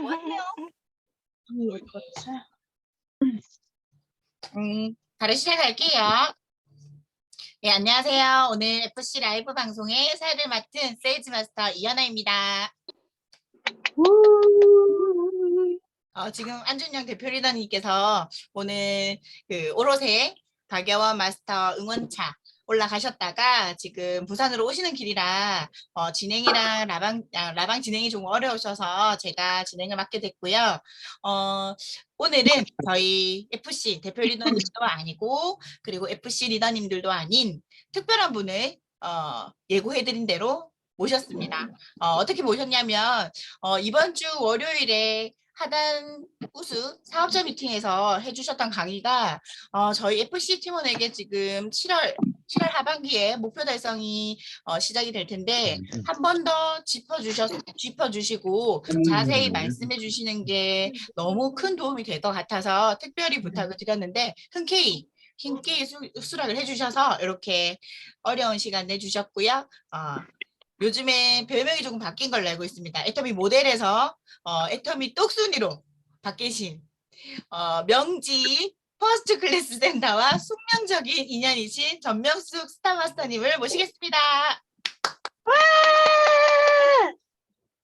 뭐 하세요? 어디 갔지? 바로 시작할게요. 네, 안녕하세요. 오늘 FC 라이브 방송의 사회를 맡은 세일즈 마스터 이현아입니다. 지금 안준영 대표 리더님께서 오늘 그 오롯의 박여원 마스터 응원차 올라가셨다가 지금 부산으로 오시는 길이라 진행이랑 라방 진행이 좀 어려우셔서 제가 진행을 맡게 됐고요. 오늘은 저희 FC 대표 리더님도 아니고 그리고 FC 리더님들도 아닌 특별한 분을 예고해드린 대로 모셨습니다. 어떻게 모셨냐면 이번 주 월요일에 하단 우수 사업자 미팅에서 해주셨던 강의가 저희 FC 팀원에게 지금 7월 하반기에 목표 달성이 시작이 될 텐데 한 번 더 짚어주시고 자세히 말씀해 주시는 게 너무 큰 도움이 될 것 같아서 특별히 부탁을 드렸는데 흔쾌히 수락을 해주셔서 이렇게 어려운 시간 내주셨고요. 요즘에 별명이 조금 바뀐 걸로 알고 있습니다. 애터미 모델에서 애터미 똑순이로 바뀌신 명지 퍼스트 클래스 센터와 숙명적인 인연이신 전명숙 스타마스터님을 모시겠습니다.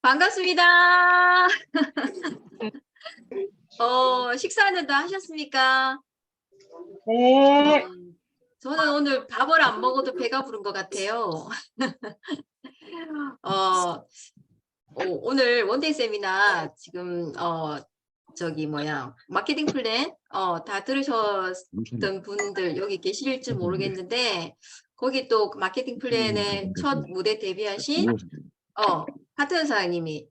반갑습니다. 식사는 다 하셨습니까? 네. 저는 오늘 밥을 안 먹어도 배가 부른 것 같아요. 오늘 원데이 세미나 지금 마케팅 플랜 다 들으셨던 분들 여기 계실 줄 모르겠는데 거기 또 마케팅 플랜의 첫 무대 데뷔하신 파트너 사장님이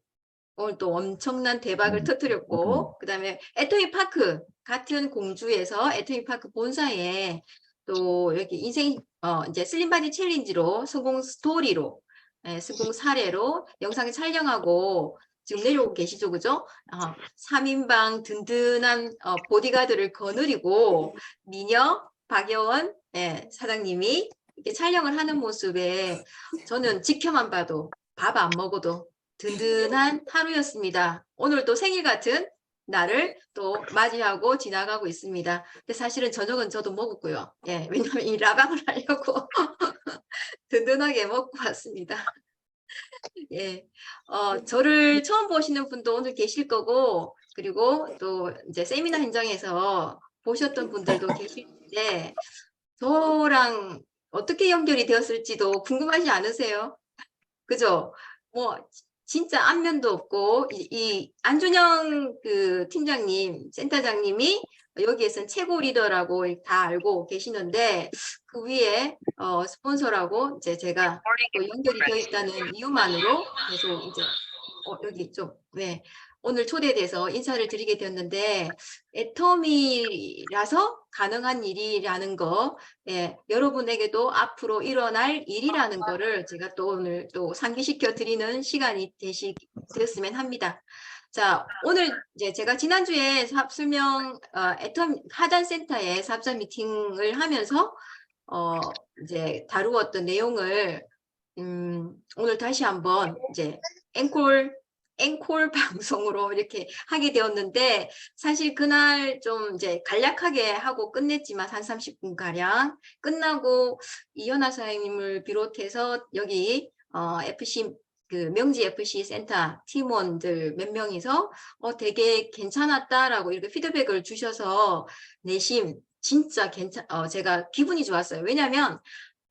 오늘 또 엄청난 대박을 터뜨렸고 그다음에 애터미 파크 같은 공주에서 애터미 파크 본사에 또 이렇게 인생 이제 슬림바디 챌린지로 성공 스토리로 성공 사례로 영상을 촬영하고 지금 내려오고 계시죠, 그죠? 3인방 든든한 보디가드를 거느리고 미녀 박여원 사장님이 이렇게 촬영을 하는 모습에 저는 지켜만 봐도 밥 안 먹어도 든든한 하루였습니다. 오늘 또 생일 같은 날을 또 맞이하고 지나가고 있습니다. 근데 사실은 저녁은 저도 먹었고요. 예, 왜냐면 이 라방을 하려고 든든하게 먹고 왔습니다. 예, 저를 처음 보시는 분도 오늘 계실 거고, 그리고 또 이제 세미나 현장에서 보셨던 분들도 계실 텐데, 저랑 어떻게 연결이 되었을지도 궁금하지 않으세요? 그죠? 뭐 진짜 안면도 없고 이 안준영 그 팀장님, 센터장님이 여기에서는 최고 리더라고 다 알고 계시는데 그 위에 스폰서라고 이제 제가 또 연결이 되어 있다는 이유만으로 계속 이제 여기 좀 네. 오늘 초대돼서 인사를 드리게 되었는데 애터미라서 가능한 일이라는 거 여러분에게도 앞으로 일어날 일이라는 거를 제가 또 오늘 또 상기시켜 드리는 시간이 되었으면 합니다. 자, 오늘 이제 제가 지난주에 사업설명 애터미 하단센터에 사업자 미팅을 하면서 이제 다루었던 내용을 오늘 다시 한번 이제 앵콜 방송으로 이렇게 하게 되었는데 사실 그날 좀 이제 간략하게 하고 끝냈지만 한 30분 가량 끝나고 이현아 사장님을 비롯해서 여기 FC 그 명지 FC 센터 팀원들 몇 명이서 되게 괜찮았다라고 이렇게 피드백을 주셔서 내심 진짜 제가 기분이 좋았어요. 왜냐하면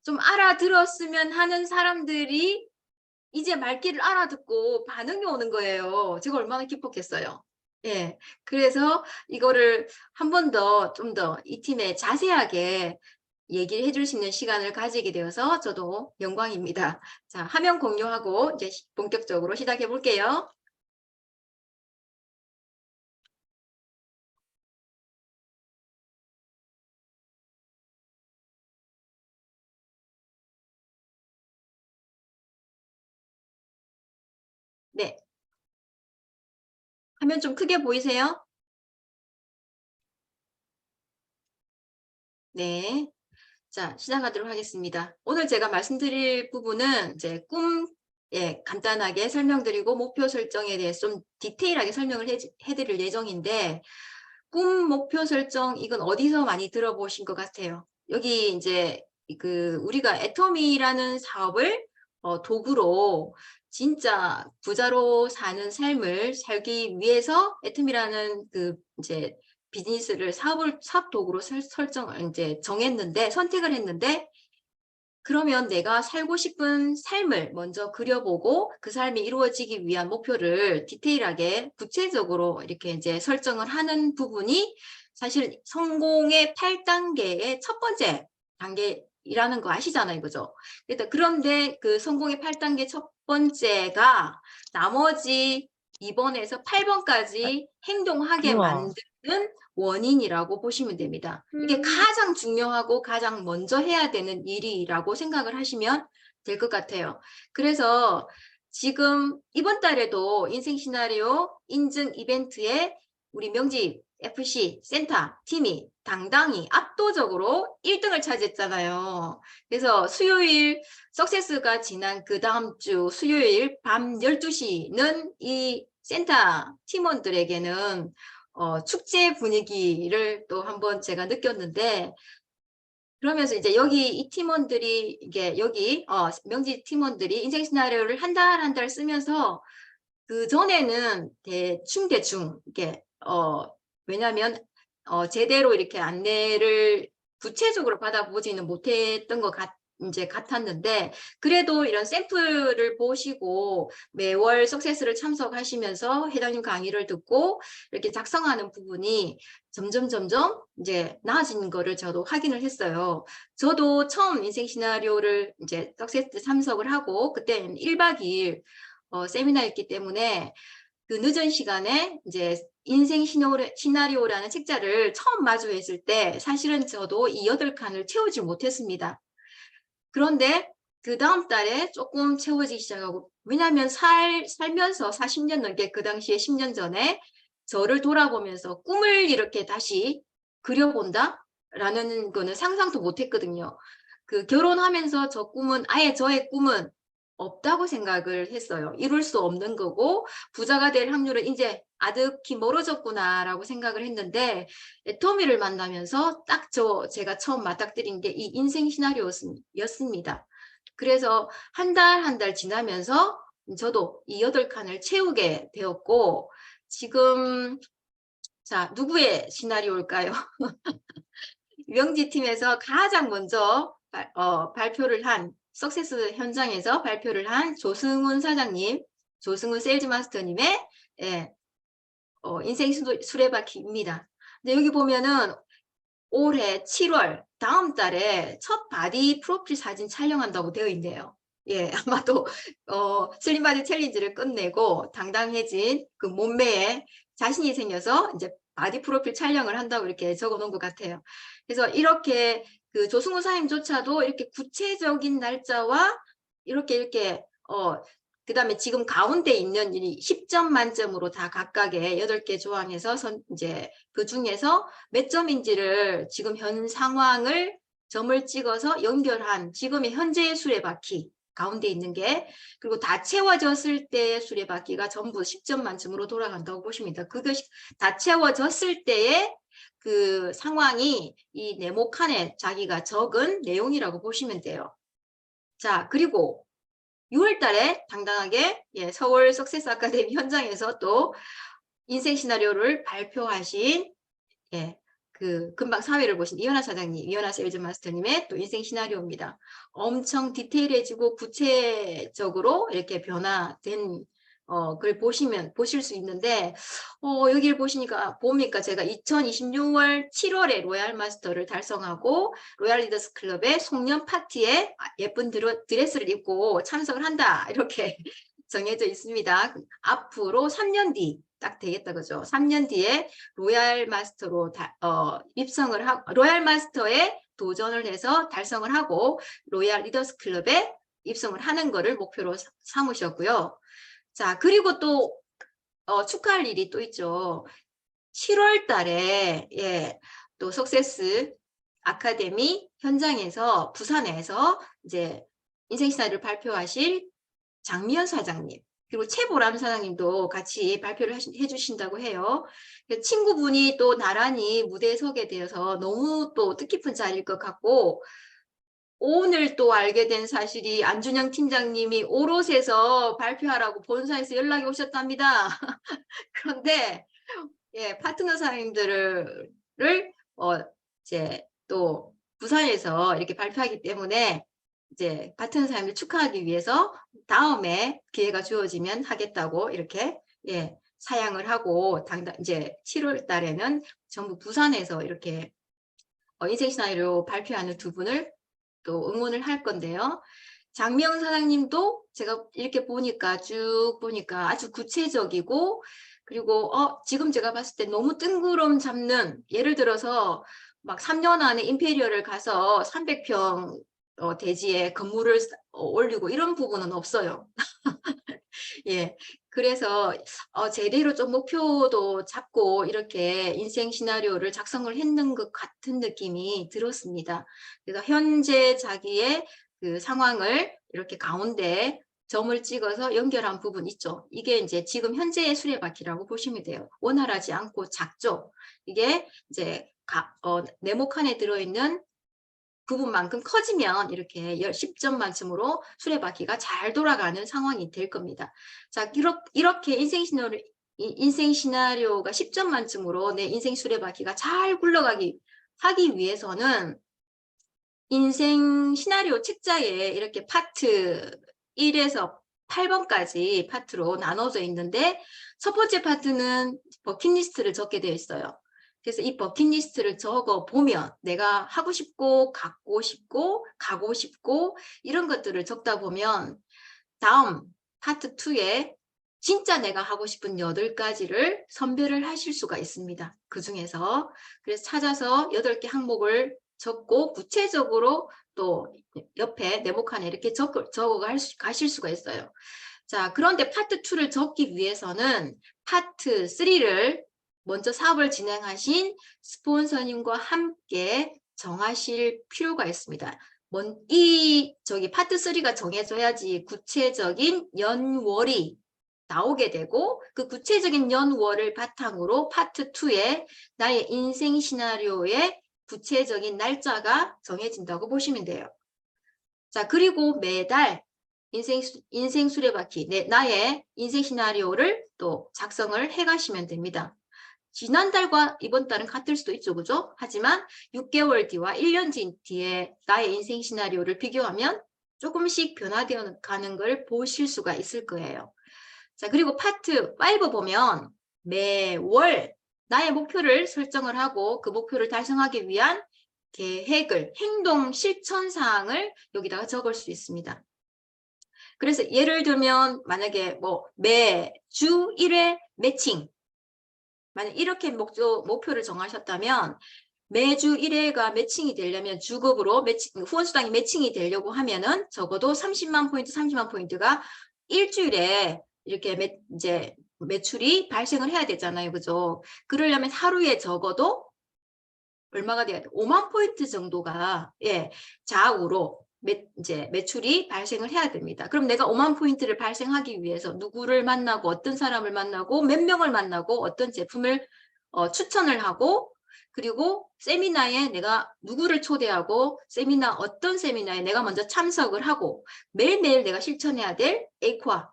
좀 알아들었으면 하는 사람들이 이제 말귀를 알아듣고 반응이 오는 거예요. 제가 얼마나 기뻤겠어요. 예. 그래서 이거를 한 번 더 좀 더 이 팀에 자세하게 얘기를 해줄 수 있는 시간을 가지게 되어서 저도 영광입니다. 자, 화면 공유하고 이제 본격적으로 시작해 볼게요. 네. 화면 좀 크게 보이세요? 네. 자, 시작하도록 하겠습니다. 오늘 제가 말씀드릴 부분은 이제 예, 간단하게 설명드리고 목표 설정에 대해서 좀 디테일하게 설명을 해드릴 예정인데, 꿈 목표 설정 이건 어디서 많이 들어보신 것 같아요? 여기 이제 우리가 애터미라는 사업을 도구로 진짜 부자로 사는 삶을 살기 위해서 애터미라는 이제 비즈니스를 사업 도구로 이제 선택을 했는데, 그러면 내가 살고 싶은 삶을 먼저 그려보고 그 삶이 이루어지기 위한 목표를 디테일하게 구체적으로 이렇게 이제 설정을 하는 부분이 사실 성공의 8단계의 첫 번째 단계이라는 거 아시잖아요. 그죠? 그런데 그 성공의 8단계 첫 번째가 나머지 2번에서 8번까지 행동하게 우와. 만드는 원인이라고 보시면 됩니다. 이게 가장 중요하고 가장 먼저 해야 되는 일이라고 생각을 하시면 될 것 같아요. 그래서 지금 이번 달에도 인생 시나리오 인증 이벤트에 우리 명지 FC 센터 팀이 당당히 압도적으로 1등을 차지했잖아요. 그래서 수요일 석세스가 지난 그 다음 주 수요일 밤 12시는 이 센터 팀원들에게는 축제 분위기를 또 한번 제가 느꼈는데, 그러면서 이제 여기 이 팀원들이 이게 여기 명지 팀원들이 인생 시나리오를 한 달 한 달 쓰면서 그 전에는 대충 이게 왜냐하면 제대로 이렇게 안내를 구체적으로 받아보지는 못했던 것 같았는데, 그래도 이런 샘플을 보시고 매월 석세스를 참석하시면서 회장님 강의를 듣고 이렇게 작성하는 부분이 점점 이제 나아진 거를 저도 확인을 했어요. 저도 처음 인생 시나리오를 이제 석세스 참석을 하고 그때는 1박 2일 세미나였기 때문에 그 늦은 시간에 이제 인생 시나리오라는 책자를 처음 마주했을 때 사실은 저도 이 8칸을 채우지 못했습니다. 그런데 그 다음 달에 조금 채워지기 시작하고, 왜냐하면 살면서 40년 넘게 그 당시에 10년 전에 저를 돌아보면서 꿈을 이렇게 다시 그려본다? 라는 거는 상상도 못했거든요. 그 결혼하면서 저의 꿈은 없다고 생각을 했어요. 이룰 수 없는 거고 부자가 될 확률은 이제 아득히 멀어졌구나라고 생각을 했는데, 애터미를 만나면서 딱 제가 처음 맞닥뜨린 게 이 인생 시나리오였습니다. 그래서 한 달 한 달 지나면서 저도 이 8칸을 채우게 되었고, 지금 자, 누구의 시나리오일까요? 명지팀에서 가장 먼저 발표를 한, 석세스 현장에서 발표를 한 조승훈 사장님, 조승훈 세일즈 마스터님의 인생 수레바퀴입니다. 근데 여기 보면은 올해 7월 다음 달에 첫 바디 프로필 사진 촬영한다고 되어 있네요. 예, 아마도 슬림 바디 챌린지를 끝내고 당당해진 그 몸매에 자신이 생겨서 이제 바디 프로필 촬영을 한다고 이렇게 적어 놓은 것 같아요. 그래서 이렇게 그 조승우 사님조차도 이렇게 구체적인 날짜와 이렇게 그다음에 지금 가운데 있는 10점 만점으로 다 각각의 8개 조항에서 이제 그 중에서 몇 점인지를 지금 현 상황을 점을 찍어서 연결한 지금의 현재의 수레바퀴 가운데 있는 게, 그리고 다 채워졌을 때의 수레바퀴가 전부 10점 만점으로 돌아간다고 보십니다. 그것이 다 채워졌을 때의 그 상황이 이 네모칸에 자기가 적은 내용이라고 보시면 돼요. 자, 그리고 6월 달에 당당하게 서울 석세스 아카데미 현장에서 또 인생 시나리오를 발표하신 그 금방 사회를 보신 이현아 사장님, 이현아 세일즈 마스터님의 또 인생 시나리오입니다. 엄청 디테일해지고 구체적으로 이렇게 변화된 글 보실 수 있는데, 여기를 보니까 제가 2026월 7월에 로얄 마스터를 달성하고 로얄 리더스 클럽의 송년 파티에 예쁜 드레스를 입고 참석을 한다, 이렇게 정해져 있습니다. 앞으로 3년 뒤 딱 되겠다, 그죠? 3년 뒤에 로얄 마스터로 입성을 하고, 로얄 마스터에 도전을 해서 달성을 하고 로얄 리더스 클럽에 입성을 하는 거를 목표로 삼으셨고요. 자, 그리고 또 축하할 일이 또 있죠. 7월 달에 또 석세스 아카데미 현장에서 부산에서 이제 인생 시나리오를 발표하실 장미연 사장님, 그리고 최보람 사장님도 같이 발표를 해주신다고 해요. 친구분이 또 나란히 무대에 서게 되어서 너무 또 뜻깊은 자리일 것 같고, 오늘 또 알게 된 사실이 안준영 팀장님이 오롯에서 발표하라고 본사에서 연락이 오셨답니다. 그런데 예, 파트너 사장님들을 이제 또 부산에서 이렇게 발표하기 때문에 이제 파트너 사장님을 축하하기 위해서 다음에 기회가 주어지면 하겠다고 이렇게 예, 사양을 하고 이제 7월 달에는 전부 부산에서 이렇게 인생 시나리오 발표하는 두 분을 또 응원을 할 건데요. 장미영 사장님도 제가 이렇게 쭉 보니까 아주 구체적이고, 그리고 지금 제가 봤을 때 너무 뜬구름 잡는, 예를 들어서 막 3년 안에 임페리얼을 가서 300평 대지에 건물을 올리고 이런 부분은 없어요. 예, 그래서 제대로 좀 목표도 잡고 이렇게 인생 시나리오를 작성을 했는 것 같은 느낌이 들었습니다. 그래서 현재 자기의 그 상황을 이렇게 가운데 점을 찍어서 연결한 부분 있죠. 이게 이제 지금 현재의 수레바퀴라고 보시면 돼요. 원활하지 않고 작죠. 이게 이제 네모칸에 들어있는 부분만큼 커지면 이렇게 10점 만점으로 수레바퀴가 잘 돌아가는 상황이 될 겁니다. 자, 이렇게 인생 시나리오가 10점 만점으로 내 인생 수레바퀴가 잘 굴러가기 하기 위해서는 인생 시나리오 책자에 이렇게 파트 1에서 8번까지 파트로 나눠져 있는데, 첫 번째 파트는 버킷리스트를 적게 되어 있어요. 그래서 이 버킷리스트를 적어 보면 내가 하고 싶고 갖고 싶고 가고 싶고 이런 것들을 적다 보면 다음 파트 2에 진짜 내가 하고 싶은 8가지를 선별을 하실 수가 있습니다. 그 중에서 그래서 찾아서 8개 항목을 적고 구체적으로 또 옆에 네모칸에 이렇게 적어 가실 수가 있어요. 자, 그런데 파트 2를 적기 위해서는 파트 3를 먼저 사업을 진행하신 스폰서님과 함께 정하실 필요가 있습니다. 파트 3가 정해져야지 구체적인 연월이 나오게 되고, 그 구체적인 연월을 바탕으로 파트 2에 나의 인생 시나리오의 구체적인 날짜가 정해진다고 보시면 돼요. 자, 그리고 매달 인생 수레바퀴, 나의 인생 시나리오를 또 작성을 해 가시면 됩니다. 지난달과 이번 달은 같을 수도 있죠, 그죠? 하지만 6개월 뒤와 1년 뒤에 나의 인생 시나리오를 비교하면 조금씩 변화되어 가는 걸 보실 수가 있을 거예요. 자, 그리고 파트 5 보면 매월 나의 목표를 설정을 하고 그 목표를 달성하기 위한 계획을, 행동 실천 사항을 여기다가 적을 수 있습니다. 그래서 예를 들면 만약에 매주 1회 매칭, 만약 이렇게 목표를 정하셨다면 매주 1회가 매칭이 되려면 주급으로 후원수당이 매칭이 되려고 하면은 적어도 30만 포인트가 일주일에 이렇게 이제 매출이 발생을 해야 되잖아요. 그죠? 그러려면 하루에 적어도 얼마가 돼야 돼? 5만 포인트 정도가 좌우로 이제 매출이 발생을 해야 됩니다. 그럼 내가 5만 포인트를 발생하기 위해서 누구를 만나고 어떤 사람을 만나고 몇 명을 만나고 어떤 제품을 추천을 하고, 그리고 세미나에 내가 누구를 초대하고 어떤 세미나에 내가 먼저 참석을 하고 매일매일 내가 실천해야 될 에이코아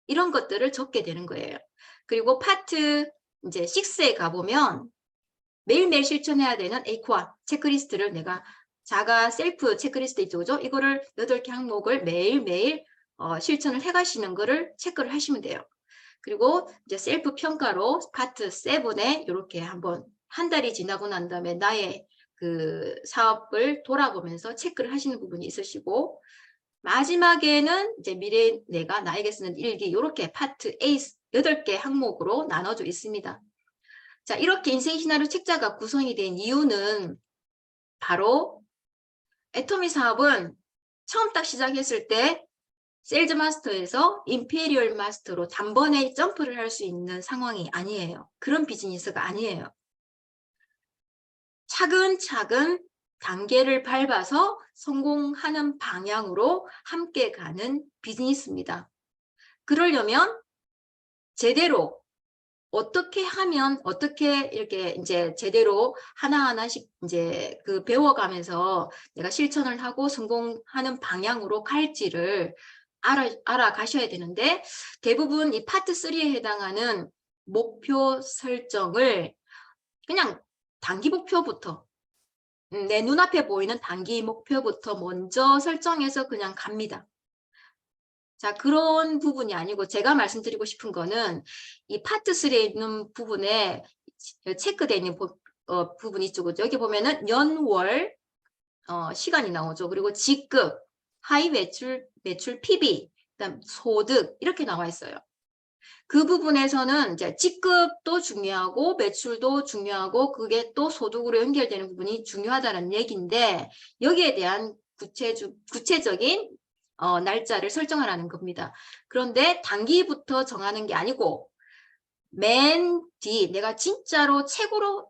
이런 것들을 적게 되는 거예요. 그리고 파트 이제 6에 가보면 매일매일 실천해야 되는 에이코아 체크리스트를 내가 자가 셀프 체크리스트 있죠, 그죠? 이거를 8개 항목을 매일매일 실천을 해 가시는 거를 체크를 하시면 돼요. 그리고 이제 셀프 평가로 파트 7에 이렇게 한 달이 지나고 난 다음에 나의 그 사업을 돌아보면서 체크를 하시는 부분이 있으시고, 마지막에는 이제 미래 내가 나에게 쓰는 일기, 이렇게 파트 8개 항목으로 나눠져 있습니다. 자, 이렇게 인생 시나리오 책자가 구성이 된 이유는 바로 애터미 사업은 처음 딱 시작했을 때 세일즈 마스터에서 임페리얼 마스터로 단번에 점프를 할 수 있는 상황이 아니에요. 그런 비즈니스가 아니에요. 차근차근 단계를 밟아서 성공하는 방향으로 함께 가는 비즈니스입니다. 그러려면 제대로 어떻게 하면 어떻게 이렇게 이제 제대로 하나하나씩 이제 그 배워가면서 내가 실천을 하고 성공하는 방향으로 갈지를 알아가셔야 되는데, 대부분 이 파트 3에 해당하는 목표 설정을 그냥 단기 목표부터 내 눈앞에 보이는 단기 목표부터 먼저 설정해서 그냥 갑니다. 자, 그런 부분이 아니고 제가 말씀드리고 싶은 거는 이 파트 3에 있는 부분에 체크되어 있는 부분이 있죠. 여기 보면은 연월 시간이 나오죠. 그리고 직급, 하위 매출 PB, 그다음 소득 이렇게 나와 있어요. 그 부분에서는 이제 직급도 중요하고 매출도 중요하고 그게 또 소득으로 연결되는 부분이 중요하다는 얘기인데, 여기에 대한 구체적인 날짜를 설정하라는 겁니다. 그런데 단기부터 정하는 게 아니고 맨 뒤 내가 진짜로 최고로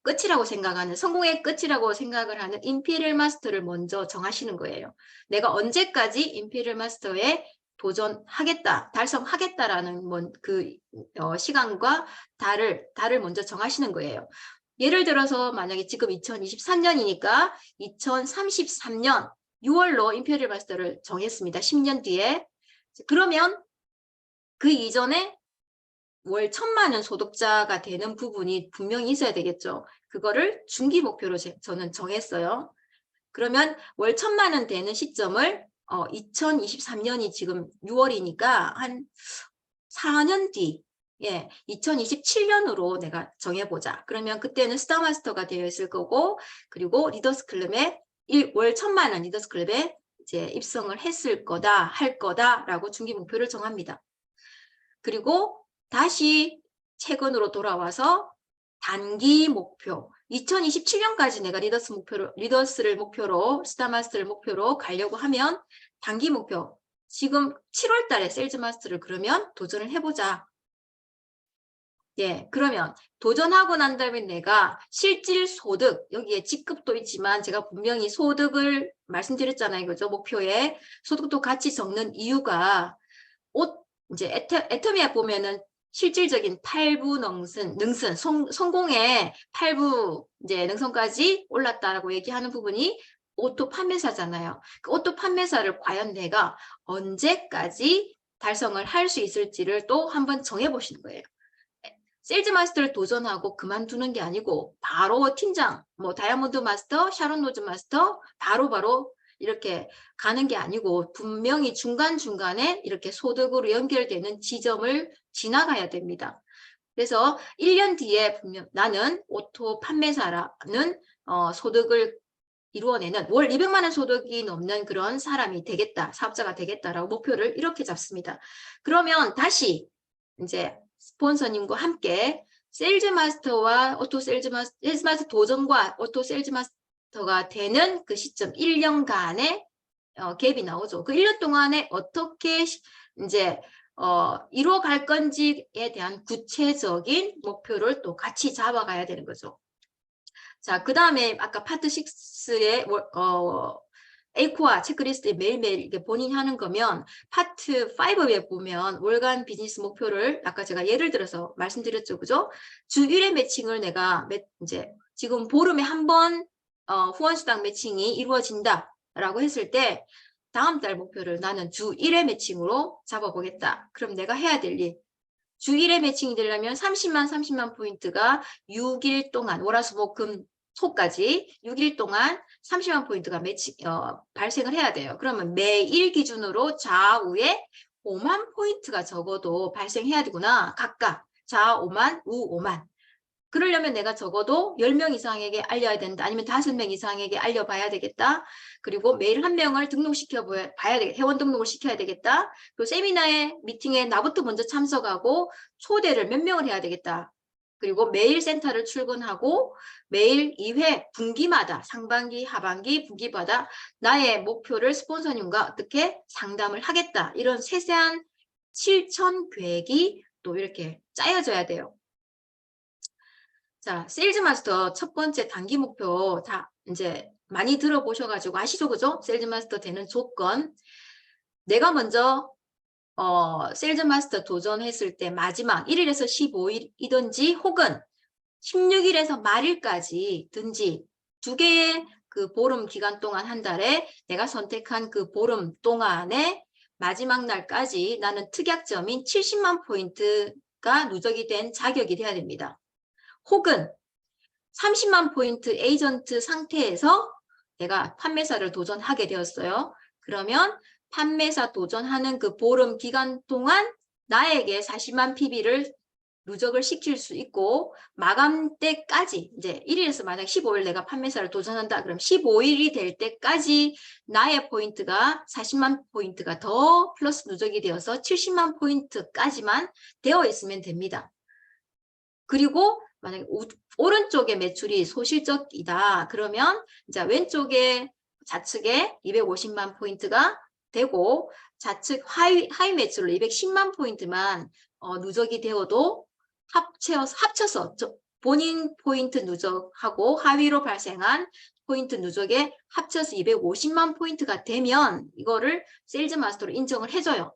끝이라고 생각하는, 성공의 끝이라고 생각을 하는 임피리얼 마스터를 먼저 정하시는 거예요. 내가 언제까지 임피리얼 마스터에 도전하겠다, 달성하겠다라는 그 시간과 달을 먼저 정하시는 거예요. 예를 들어서 만약에 지금 2023년이니까 2033년 6월로 임페리얼 마스터를 정했습니다. 10년 뒤에. 그러면 그 이전에 월 1,000만 원 소득자가 되는 부분이 분명히 있어야 되겠죠. 그거를 중기 목표로 저는 정했어요. 그러면 월 1,000만 원 되는 시점을 2023년이 지금 6월이니까 한 4년 뒤, 2027년으로 내가 정해보자. 그러면 그때는 스타마스터가 되어 있을 거고, 그리고 리더스 클럽에 월 1,000만 원 리더스 클럽에 이제 입성을 할 거다라고 중기 목표를 정합니다. 그리고 다시 최근으로 돌아와서 단기 목표, 2027년까지 내가 리더스를 목표로, 스타마스터를 목표로 가려고 하면 단기 목표, 지금 7월 달에 세일즈 마스터를 그러면 도전을 해보자. 그러면 도전하고 난 다음에 내가 실질 소득, 여기에 직급도 있지만 제가 분명히 소득을 말씀드렸잖아요. 그죠? 목표에 소득도 같이 적는 이유가 이제 애터미에 보면은 실질적인 8부 능선, 성공의 8부 이제 능선까지 올랐다라고 얘기하는 부분이 오토 판매사잖아요. 그 오토 판매사를 과연 내가 언제까지 달성을 할 수 있을지를 또 한번 정해보시는 거예요. 세일즈 마스터를 도전하고 그만두는 게 아니고 바로 팀장, 다이아몬드 마스터, 샤론 로즈 마스터 바로 이렇게 가는 게 아니고 분명히 중간중간에 이렇게 소득으로 연결되는 지점을 지나가야 됩니다. 그래서 1년 뒤에 분명 나는 오토 판매사라는 소득을 이루어내는 월 200만 원 소득이 넘는 그런 사람이 되겠다, 사업자가 되겠다라고 목표를 이렇게 잡습니다. 그러면 다시 이제 스폰서님과 함께 세일즈 마스터와 세일즈 마스터 도전과 오토 세일즈 마스터가 되는 그 시점 1년간의 갭이 나오죠. 그 1년 동안에 어떻게 이제 이루어갈 건지에 대한 구체적인 목표를 또 같이 잡아가야 되는 거죠. 자, 그 다음에 아까 파트 6의 에이코아 체크리스트에 매일매일 이게 본인이 하는 거면 파트 5에 보면 월간 비즈니스 목표를 아까 제가 예를 들어서 말씀드렸죠. 그죠? 주 1회 매칭을 내가 이제 지금 보름에 한 번 후원수당 매칭이 이루어진다 라고 했을 때 다음 달 목표를 나는 주 1회 매칭으로 잡아보겠다. 그럼 내가 해야 될 일. 주 1회 매칭이 되려면 30만 포인트가 6일 동안 월화수목금 소까지 6일 동안 30만 포인트가 발생을 해야 돼요. 그러면 매일 기준으로 좌우에 5만 포인트가 적어도 발생해야 되구나. 각각 좌 5만, 우 5만. 그러려면 내가 적어도 10명 이상에게 알려야 된다. 아니면 5명 이상에게 알려봐야 되겠다. 그리고 매일 한 명을 등록시켜 봐야 되겠다. 회원 등록을 시켜야 되겠다. 그리고 세미나에 미팅에 나부터 먼저 참석하고 초대를 몇 명을 해야 되겠다. 그리고 매일 센터를 출근하고 매일 2회 분기마다 상반기, 하반기, 분기마다 나의 목표를 스폰서님과 어떻게 상담을 하겠다. 이런 세세한 실천 계획이 또 이렇게 짜여져야 돼요. 자, 세일즈 마스터 첫 번째 단기 목표 다 이제 많이 들어보셔가지고 아시죠? 그죠? 세일즈 마스터 되는 조건. 내가 먼저 세일즈 마스터 도전했을 때 마지막 1일에서 15일이든지 혹은 16일에서 말일까지든지 두 개의 그 보름 기간 동안 한 달에 내가 선택한 그 보름 동안에 마지막 날까지 나는 특약점인 70만 포인트가 누적이 된 자격이 돼야 됩니다. 혹은 30만 포인트 에이전트 상태에서 내가 판매사를 도전하게 되었어요. 그러면 판매사 도전하는 그 보름 기간 동안 나에게 40만 PB를 누적을 시킬 수 있고 마감 때까지 이제 1일에서 만약 15일 내가 판매사를 도전한다 그럼 15일이 될 때까지 나의 포인트가 40만 포인트가 더 플러스 누적이 되어서 70만 포인트까지만 되어 있으면 됩니다. 그리고 만약에 오른쪽에 매출이 소실적이다 그러면 이제 왼쪽에 좌측에 250만 포인트가 되고 좌측 하위 매출로 210만 포인트만 누적이 되어도 합쳐서 본인 포인트 누적하고 하위로 발생한 포인트 누적에 합쳐서 250만 포인트가 되면 이거를 세일즈 마스터로 인정을 해줘요.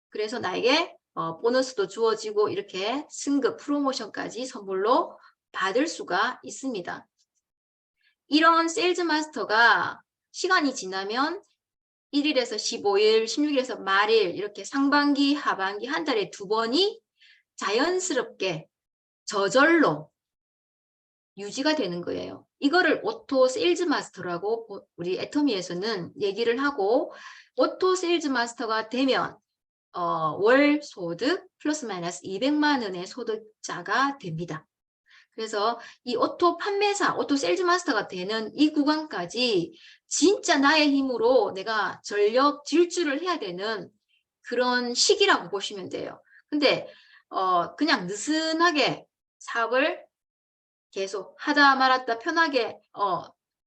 그래서 나에게 보너스도 주어지고 이렇게 승급 프로모션까지 선물로 받을 수가 있습니다. 이런 세일즈 마스터가 시간이 지나면 1일에서 15일, 16일에서 말일 이렇게 상반기, 하반기 한 달에 2번이 자연스럽게 저절로 유지가 되는 거예요. 이거를 오토 세일즈 마스터라고 우리 애터미에서는 얘기를 하고 오토 세일즈 마스터가 되면 월 소득 플러스 마이너스 200만 원의 소득자가 됩니다. 그래서 이 오토 판매사, 오토 세일즈 마스터가 되는 이 구간까지 진짜 나의 힘으로 내가 전력 질주를 해야 되는 그런 시기라고 보시면 돼요. 근데 그냥 느슨하게 사업을 계속 하다 말았다 편하게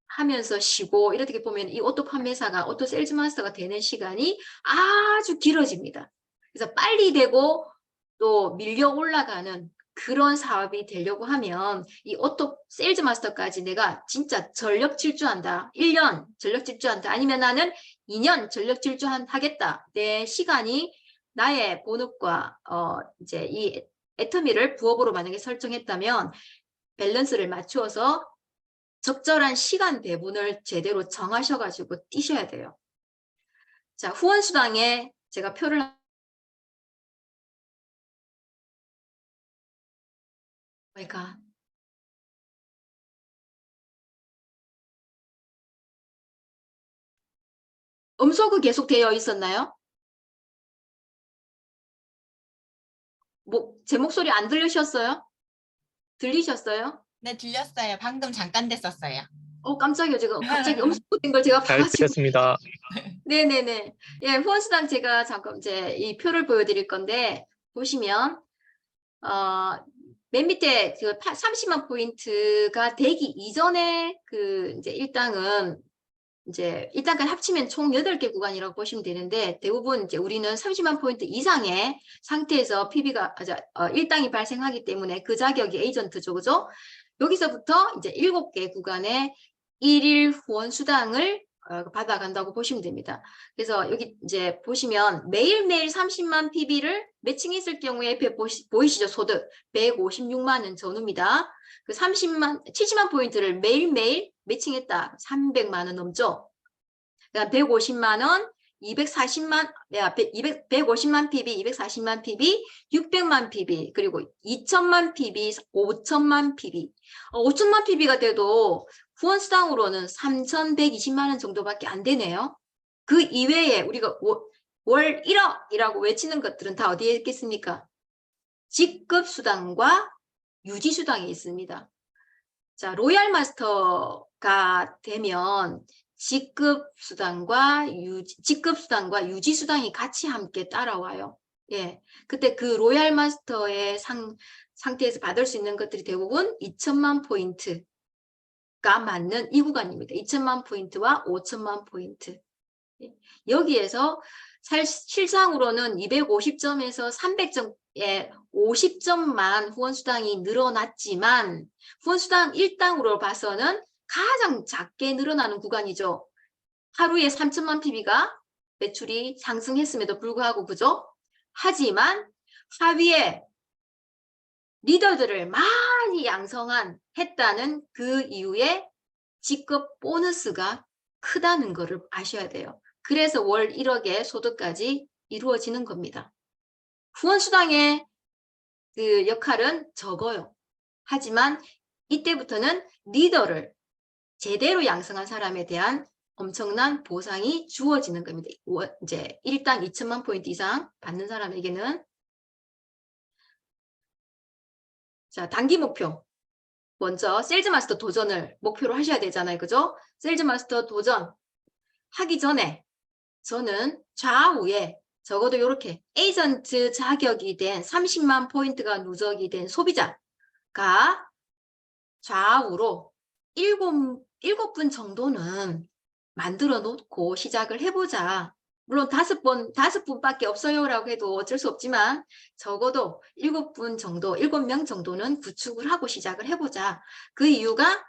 하면서 쉬고 이렇게 보면 이 오토 판매사가 오토 세일즈 마스터가 되는 시간이 아주 길어집니다. 그래서 빨리 되고 또 밀려 올라가는 그런 사업이 되려고 하면 이 오토 세일즈 마스터까지 내가 진짜 전력 질주한다. 1년 전력 질주한다. 아니면 나는 2년 전력 질주하겠다. 내 시간이 나의 본업과 이제 이 애터미를 부업으로 만약에 설정했다면 밸런스를 맞추어서 적절한 시간 배분을 제대로 정하셔가지고 뛰셔야 돼요. 자, 후원수당에 제가 표를 그러니까 음소거 계속 되어 있었나요? 제 목소리 안 들리셨어요? 들리셨어요? 네, 들렸어요. 방금 잠깐 됐었어요. 깜짝이야. 제가 갑자기 음소거된 걸 제가 잘 봐가지고. 들렸습니다. 네네네. 예, 후원수당 제가 잠깐 이제 이 표를 보여드릴 건데 보시면 맨 밑에 그 30만 포인트가 되기 이전에 그 이제 일당은 이제 일단까지 합치면 총 8개 구간이라고 보시면 되는데 대부분 이제 우리는 30만 포인트 이상의 상태에서 PB가 일당이 발생하기 때문에 그 자격이 에이전트죠. 그죠? 여기서부터 이제 7개 구간의 1일 후원 수당을 받아간다고 보시면 됩니다. 그래서 여기 이제 보시면 매일매일 30만 PB를 매칭했을 경우에 옆에 보이시죠? 소득 156만 원 전후입니다. 그 70만 포인트를 매일매일 매칭했다. 300만 원 넘죠? 그다음 150만 원, 240만, 150만 PB, 240만 PB, 600만 PB, 그리고 2천만 PB, 5천만 PB. 5천만 PB가 돼도 후원수당으로는 3,120만 원 정도밖에 안 되네요. 그 이외에 우리가 월 1억이라고 외치는 것들은 다 어디에 있겠습니까? 직급수당과 유지수당이 있습니다. 자, 로얄 마스터가 되면 직급수당과 유지수당이 같이 함께 따라와요. 예, 그때 그 로얄 마스터의 상태에서 받을 수 있는 것들이 대부분 2천만 포인트가 맞는 이 구간입니다. 2천만 포인트와 5천만 포인트. 예, 여기에서 실상으로는 250점에서 300점 예, 50점만 후원수당이 늘어났지만 후원수당 1당으로 봐서는 가장 작게 늘어나는 구간이죠. 하루에 3천만 PB가 매출이 상승했음에도 불구하고 그죠? 하지만 하위에 리더들을 많이 했다는 그 이후에 직급 보너스가 크다는 것을 아셔야 돼요. 그래서 월 1억의 소득까지 이루어지는 겁니다. 후원수당의 그 역할은 적어요. 하지만 이때부터는 리더를 제대로 양성한 사람에 대한 엄청난 보상이 주어지는 겁니다. 이제 1당 2천만 포인트 이상 받는 사람에게는. 자, 단기 목표. 먼저 세일즈마스터 도전을 목표로 하셔야 되잖아요. 그죠? 세일즈마스터 도전 하기 전에 저는 좌우에 적어도 이렇게 에이전트 자격이 된 30만 포인트가 누적이 된 소비자가 좌우로 7분 정도는 만들어 놓고 시작을 해보자. 물론 5분밖에 없어요라고 해도 어쩔 수 없지만 적어도 7분 정도, 7명 정도는 구축을 하고 시작을 해보자. 그 이유가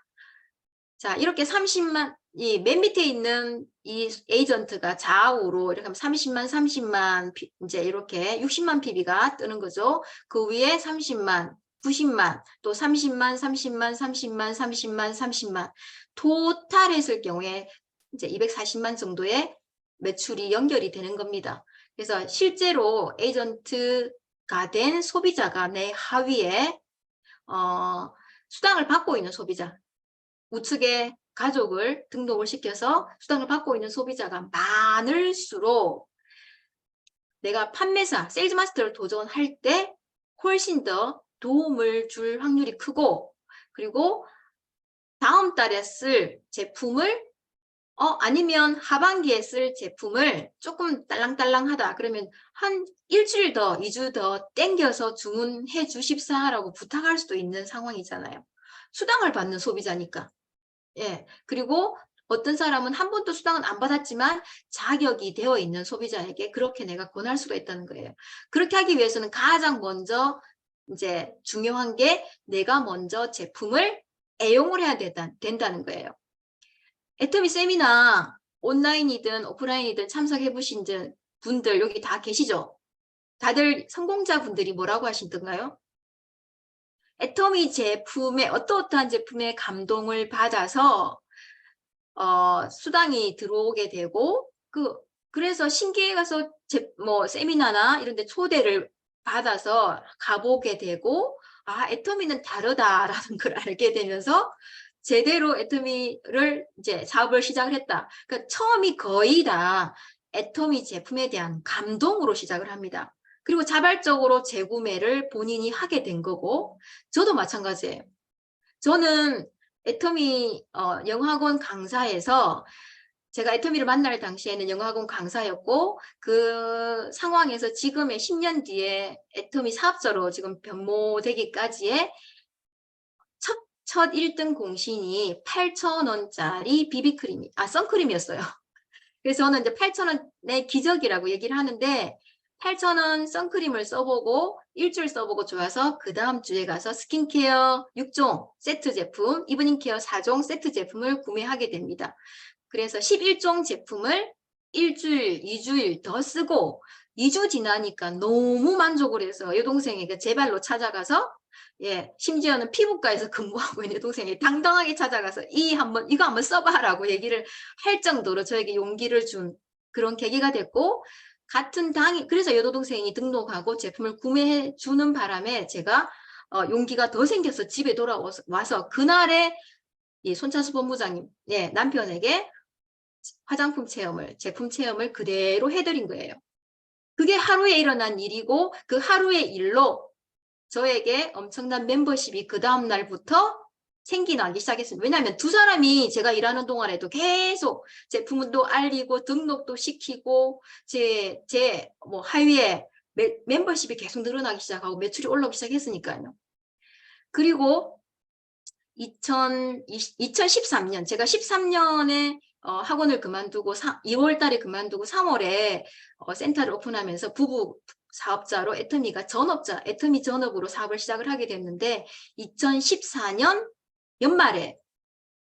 자, 이렇게 30만, 이 맨 밑에 있는 이 에이전트가 좌우로 이렇게 하면 30만, 이제 이렇게 60만 PB가 뜨는 거죠. 그 위에 30만, 90만, 또 30만. 토탈 했을 경우에 이제 240만 정도의 매출이 연결이 되는 겁니다. 그래서 실제로 에이전트가 된 소비자가 내 하위에 수당을 받고 있는 소비자, 우측에 가족을 등록을 시켜서 수당을 받고 있는 소비자가 많을수록 내가 판매사, 세일즈마스터를 도전할 때 훨씬 더 도움을 줄 확률이 크고, 그리고 다음 달에 쓸 제품을 아니면 하반기에 쓸 제품을 조금 딸랑딸랑하다 그러면 한 일주일 더, 2주 더 땡겨서 주문해 주십사라고 부탁할 수도 있는 상황이잖아요. 수당을 받는 소비자니까. 예, 그리고 어떤 사람은 한 번도 수당은 안 받았지만 자격이 되어 있는 소비자에게 그렇게 내가 권할 수가 있다는 거예요. 그렇게 하기 위해서는 가장 먼저 이제 중요한 게 내가 먼저 제품을 애용을 해야 된다는 거예요. 애터미 세미나 온라인이든 오프라인이든 참석해 보신 분들 여기 다 계시죠? 다들 성공자분들이 뭐라고 하시던가요? 애터미 제품에 어떠한 제품에 감동을 받아서 수당이 들어오게 되고 그래서 신기해 가서 뭐 세미나나 이런 데 초대를 받아서 가보게 되고 아 애터미는 다르다라는 걸 알게 되면서 제대로 애터미를 이제 사업을 시작을 했다. 그러니까 처음이 거의 다 애터미 제품에 대한 감동으로 시작을 합니다. 그리고 자발적으로 재구매를 본인이 하게 된 거고 저도 마찬가지예요. 저는 애터미 영어학원 강사에서 제가 애터미를 만날 당시에는 영어학원 강사였고 그 상황에서 지금의 10년 뒤에 애터미 사업자로 지금 변모되기까지의 첫 1등 공신이 8,000원짜리 비비크림, 선크림이었어요. 그래서 저는 이제 8,000원의 기적이라고 얘기를 하는데 8,000원 선크림을 써보고 일주일 써보고 좋아서 그 다음 주에 가서 스킨케어 6종 세트 제품, 이브닝케어 4종 세트 제품을 구매하게 됩니다. 그래서 11종 제품을 일주일, 2주일 더 쓰고 2주 지나니까 너무 만족을 해서 여동생에게 제 발로 찾아가서 심지어는 피부과에서 근무하고 있는 동생이 당당하게 찾아가서 이거 한번 써봐라고 얘기를 할 정도로 저에게 용기를 준 그런 계기가 됐고 같은 당이 그래서 여동생이 등록하고 제품을 구매해 주는 바람에 제가 용기가 더 생겨서 집에 돌아와서 그날에 이 손찬수 본부장님 남편에게 화장품 체험을 제품 체험을 그대로 해드린 거예요. 그게 하루에 일어난 일이고 그 하루의 일로 저에게 엄청난 멤버십이 그 다음 날부터 생기나기 시작했습니다. 왜냐하면 두 사람이 제가 일하는 동안에도 계속 제품도 알리고 등록도 시키고 제 뭐 하위에 멤버십이 계속 늘어나기 시작하고 매출이 올라오기 시작했으니까요. 그리고 2013년 제가 13년에 학원을 그만두고 2월 달에 그만두고 3월에 센터를 오픈하면서 부부 사업자로 애터미가 전업자, 애터미 전업으로 사업을 시작을 하게 됐는데 2014년 연말에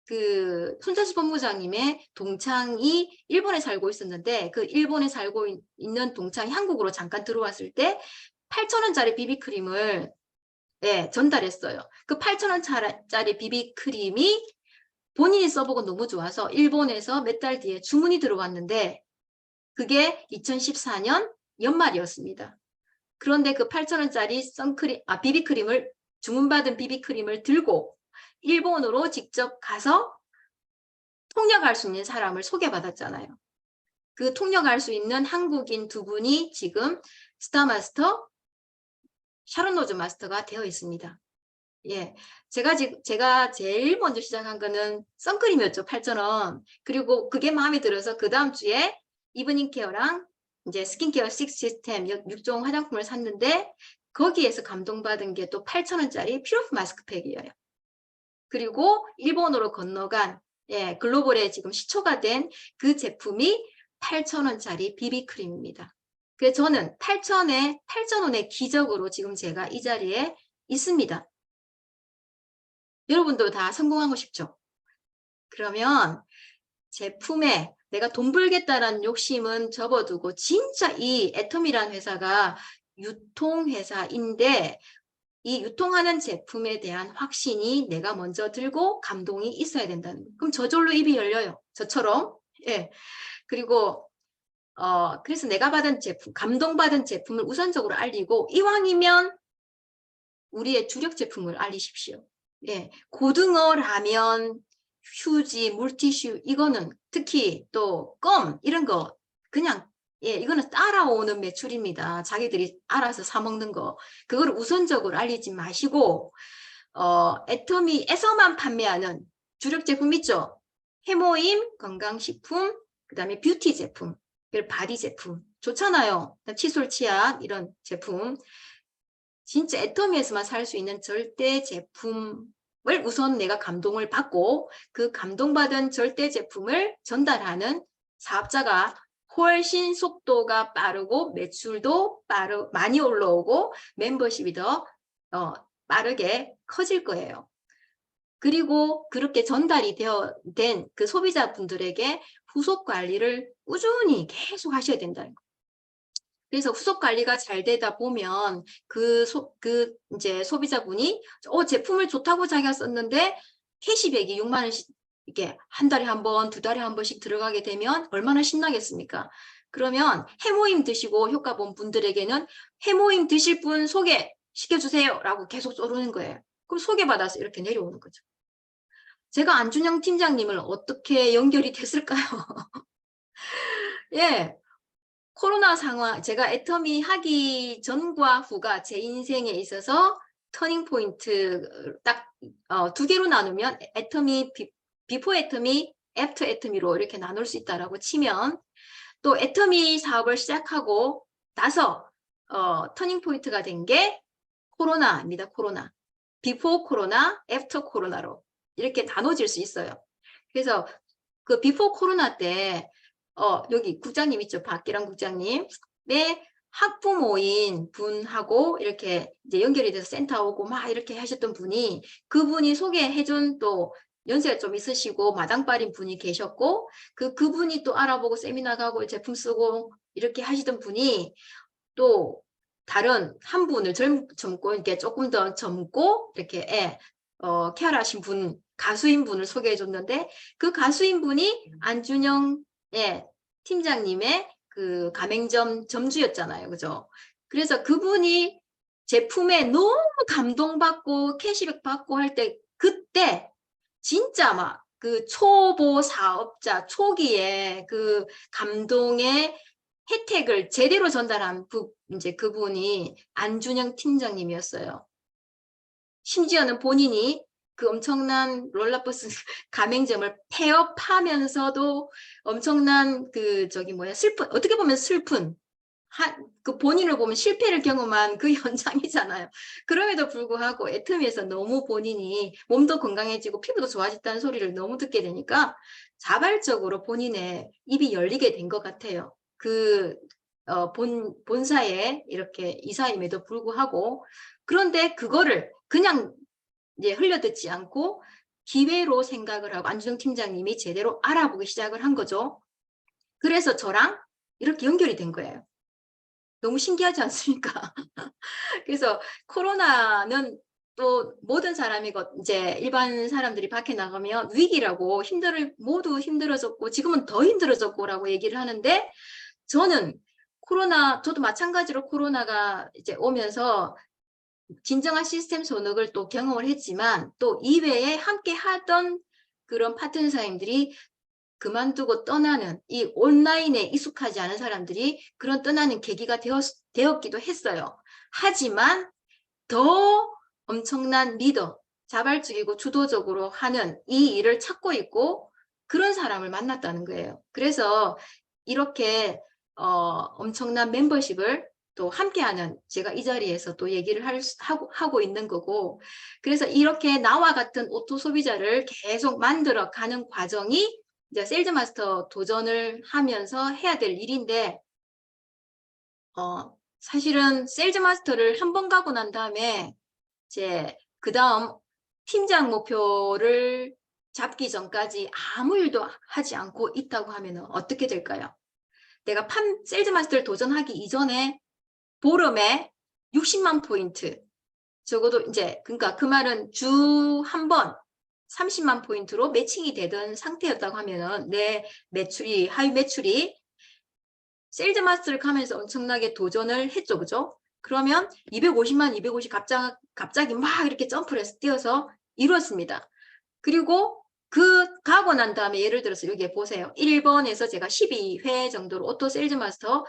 그 손자수 본부장님의 동창이 일본에 살고 있었는데 그 일본에 살고 있는 동창이 한국으로 잠깐 들어왔을 때 8,000원짜리 비비크림을 전달했어요. 그 8,000원짜리 비비크림이 본인이 써보고 너무 좋아서 일본에서 몇 달 뒤에 주문이 들어왔는데 그게 2014년 연말이었습니다. 그런데 그 8,000원짜리 비비크림을 주문받은 비비크림을 들고 일본으로 직접 가서 통역할 수 있는 사람을 소개받았잖아요. 그 통역할 수 있는 한국인 두 분이 지금 스타마스터, 샤론 로즈 마스터가 되어 있습니다. 예, 제가 제일 먼저 시작한 거는 선크림이었죠. 8,000원. 그리고 그게 마음에 들어서 그 다음 주에 이브닝 케어랑 이제 스킨케어 6 시스템 6종 화장품을 샀는데 거기에서 감동받은 게 또 8,000원짜리 퓨어프 마스크팩이에요. 그리고 일본으로 건너간 글로벌에 지금 시초가 된 그 제품이 8,000원짜리 비비크림입니다. 그래서 저는 8,000원의 기적으로 지금 제가 이 자리에 있습니다. 여러분도 다 성공하고 싶죠? 그러면 제품에 내가 돈 벌겠다라는 욕심은 접어두고 진짜 이 애터미라는 회사가 유통회사인데 이 유통하는 제품에 대한 확신이 내가 먼저 들고 감동이 있어야 된다는 거예요. 그럼 저절로 입이 열려요. 저처럼. 예. 그리고 그래서 내가 받은 제품, 감동받은 제품을 우선적으로 알리고 이왕이면 우리의 주력 제품을 알리십시오. 예. 고등어, 라면, 휴지, 물티슈 이거는 특히 또 껌 이런 거 그냥 이거는 따라오는 매출입니다. 자기들이 알아서 사 먹는 거. 그걸 우선적으로 알리지 마시고 애터미에서만 판매하는 주력 제품 있죠? 해모임, 건강식품, 그다음에 뷰티 제품, 그리고 바디 제품 좋잖아요. 칫솔, 치약 이런 제품. 진짜 애터미에서만 살 수 있는 절대 제품을 우선 내가 감동을 받고 그 감동받은 절대 제품을 전달하는 사업자가 훨씬 속도가 빠르고 매출도 많이 올라오고 멤버십이 더 빠르게 커질 거예요. 그리고 그렇게 전달이 된 그 소비자분들에게 후속 관리를 꾸준히 계속 하셔야 된다는 거예요. 그래서 후속 관리가 잘 되다 보면 이제 소비자분이 제품을 좋다고 자기가 썼는데 캐시백이 6만 원씩 이렇게 한 달에 한 번, 두 달에 한 번씩 들어가게 되면 얼마나 신나겠습니까? 그러면 해모임 드시고 효과 본 분들에게는 해모임 드실 분 소개시켜주세요 라고 계속 쏘르는 거예요. 그럼 소개받아서 이렇게 내려오는 거죠. 제가 안준영 팀장님을 어떻게 연결이 됐을까요? 예. 코로나 상황, 제가 애터미 하기 전과 후가 제 인생에 있어서 터닝 포인트 딱 두 개로 나누면 애터미, 비포 애터미, 애프터 애터미로 이렇게 나눌 수 있다라고 치면 또 애터미 사업을 시작하고 나서 터닝 포인트가 된 게 코로나입니다. 코로나. 비포 코로나, 애프터 코로나로 이렇게 나눠질 수 있어요. 그래서 그 비포 코로나 때 여기 국장님 있죠. 박기랑 국장님. 학부모인 분하고 이렇게 이제 연결이 돼서 센터 오고 막 이렇게 하셨던 분이 그분이 소개해준 또 연세가 좀 있으시고 마당발인 분이 계셨고 그분이 또 알아보고 세미나 가고 제품 쓰고 이렇게 하시던 분이 또 다른 한 분을 젊고 이렇게 조금 더 젊고 이렇게 케어하신 분 가수인 분을 소개해 줬는데 그 가수인 분이 안준영 팀장님의 그 가맹점 점주였잖아요. 그죠? 그래서 그분이 제품에 너무 감동받고 캐시백 받고 할 때 그때 진짜 막 그 초보 사업자 초기에 그 감동의 혜택을 제대로 전달한 이제 그분이 안준영 팀장님이었어요. 심지어는 본인이 그 엄청난 롤러버스 가맹점을 폐업하면서도 엄청난 슬픈, 어떻게 보면 슬픈, 그 본인을 보면 실패를 경험한 그 현장이잖아요. 그럼에도 불구하고 애터미에서 너무 본인이 몸도 건강해지고 피부도 좋아졌다는 소리를 너무 듣게 되니까 자발적으로 본인의 입이 열리게 된 것 같아요. 본사에 이렇게 이사임에도 불구하고 그런데 그거를 그냥 이제 흘려듣지 않고 기회로 생각을 하고 안준영 팀장님이 제대로 알아보기 시작을 한 거죠. 그래서 저랑 이렇게 연결이 된 거예요. 너무 신기하지 않습니까? 그래서 코로나는 또 모든 사람이 이제 일반 사람들이 밖에 나가면 위기라고 모두 힘들어졌고 지금은 더 힘들어졌고라고 얘기를 하는데 저는 저도 마찬가지로 코로나가 이제 오면서 진정한 시스템 손익을 또 경험을 했지만 또 이외에 함께 하던 그런 파트너사님들이 그만두고 떠나는 이 온라인에 익숙하지 않은 사람들이 그런 떠나는 계기가 되었기도 했어요. 하지만 더 엄청난 리더, 자발적이고 주도적으로 하는 이 일을 찾고 있고 그런 사람을 만났다는 거예요. 그래서 이렇게 엄청난 멤버십을 또 함께하는 제가 이 자리에서 또 얘기를 하고 있는 거고 그래서 이렇게 나와 같은 오토 소비자를 계속 만들어 가는 과정이 이제 세일즈 마스터 도전을 하면서 해야 될 일인데 사실은 세일즈 마스터를 한 번 가고 난 다음에 이제 그 다음 팀장 목표를 잡기 전까지 아무 일도 하지 않고 있다고 하면 어떻게 될까요? 내가 세일즈 마스터를 도전하기 이전에 보름에 60만 포인트 적어도 이제 그러니까 그 말은 주 한 번 30만 포인트로 매칭이 되던 상태였다고 하면은 내 매출이 하위 매출이 세일즈 마스터를 가면서 엄청나게 도전을 했죠. 그죠? 그러면 250만 250 갑자기 막 이렇게 점프를 해서 뛰어서 이뤘습니다. 그리고 가고 난 다음에 예를 들어서 여기 보세요. 1번에서 제가 12회 정도로 오토 세일즈 마스터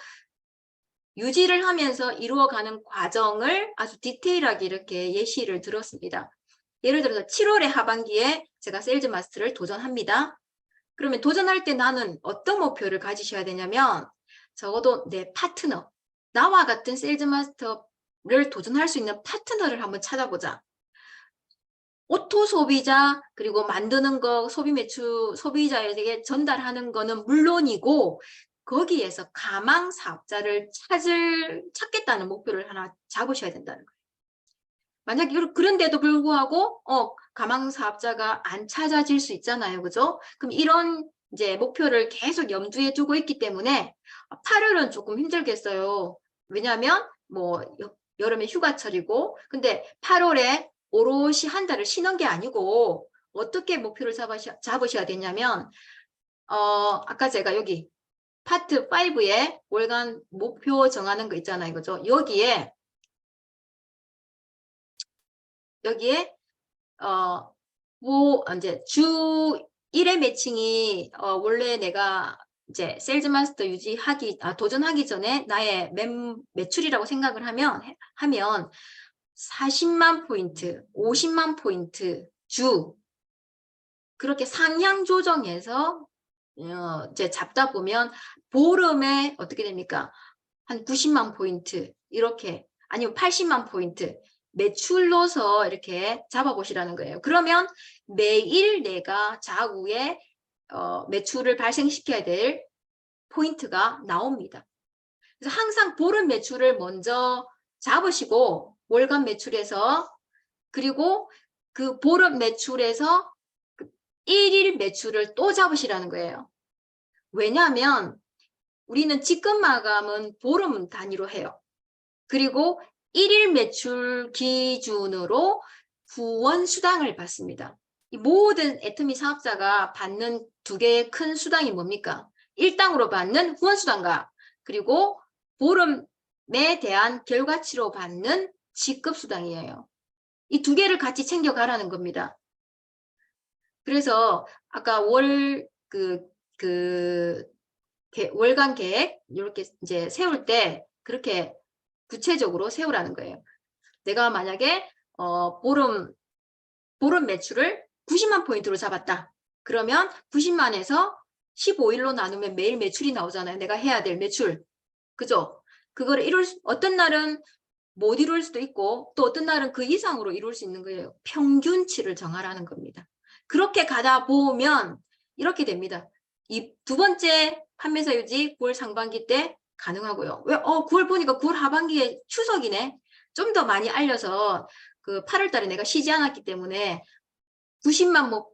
유지를 하면서 이루어가는 과정을 아주 디테일하게 이렇게 예시를 들었습니다. 예를 들어서 7월의 하반기에 제가 세일즈 마스터를 도전합니다. 그러면 도전할 때 나는 어떤 목표를 가지셔야 되냐면 적어도 내 파트너, 나와 같은 세일즈 마스터를 도전할 수 있는 파트너를 한번 찾아보자. 오토 소비자 그리고 만드는 거 소비 매출 소비자에게 전달하는 거는 물론이고 거기에서 가망 사업자를 찾겠다는 목표를 하나 잡으셔야 된다는 거예요. 만약에 그런데도 불구하고 가망 사업자가 안 찾아질 수 있잖아요. 그죠? 그럼 이런 이제 목표를 계속 염두에 두고 있기 때문에 8월은 조금 힘들겠어요. 왜냐하면 뭐 여름에 휴가철이고 근데 8월에 오롯이 한 달을 쉬는 게 아니고 어떻게 목표를 잡으셔야 되냐면 아까 제가 여기 파트 5에 월간 목표 정하는 거 있잖아요. 그죠? 여기에 이제 주 1회 매칭이 원래 내가 이제 세일즈 마스터 도전하기 전에 나의 매출이라고 생각을 하면 40만 포인트, 50만 포인트 주 그렇게 상향 조정해서 이제 잡다 보면 보름에 어떻게 됩니까? 한 90만 포인트 이렇게 아니면 80만 포인트 매출로서 이렇게 잡아보시라는 거예요. 그러면 매일 내가 자구에 매출을 발생시켜야 될 포인트가 나옵니다. 그래서 항상 보름 매출을 먼저 잡으시고 월간 매출에서 그리고 그 보름 매출에서 1일 매출을 또 잡으시라는 거예요. 왜냐하면 우리는 직급 마감은 보름 단위로 해요. 그리고 1일 매출 기준으로 후원 수당을 받습니다. 이 모든 애터미 사업자가 받는 두 개의 큰 수당이 뭡니까? 일당으로 받는 후원 수당과 그리고 보름에 대한 결과치로 받는 직급 수당이에요. 이 두 개를 같이 챙겨가라는 겁니다. 그래서 아까 월간 계획 이렇게 이제 세울 때 그렇게 구체적으로 세우라는 거예요. 내가 만약에 보름 매출을 90만 포인트로 잡았다. 그러면 90만에서 15일로 나누면 매일 매출이 나오잖아요. 내가 해야 될 매출. 그죠? 그거를 어떤 날은 못 이룰 수도 있고 또 어떤 날은 그 이상으로 이룰 수 있는 거예요. 평균치를 정하라는 겁니다. 그렇게 가다 보면 이렇게 됩니다. 이 두 번째 판매사 유지 9월 상반기 때 가능하고요. 왜? 9월 보니까 9월 하반기에 추석이네. 좀 더 많이 알려서 그 8월 달에 내가 쉬지 않았기 때문에 90만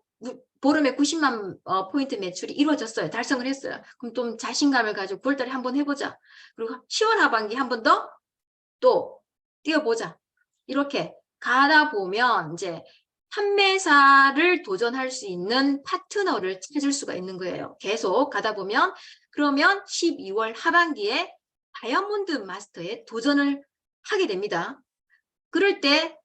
보름에 90만 포인트 매출이 이루어졌어요. 달성을 했어요. 그럼 좀 자신감을 가지고 9월 달에 한번 해보자. 그리고 10월 하반기 한 번 더 또 뛰어보자. 이렇게 가다 보면 이제 판매사를 도전할 수 있는 파트너를 찾을 수가 있는 거예요. 계속 가다 보면 그러면 12월 하반기에 다이아몬드 마스터에 도전을 하게 됩니다. 그럴 때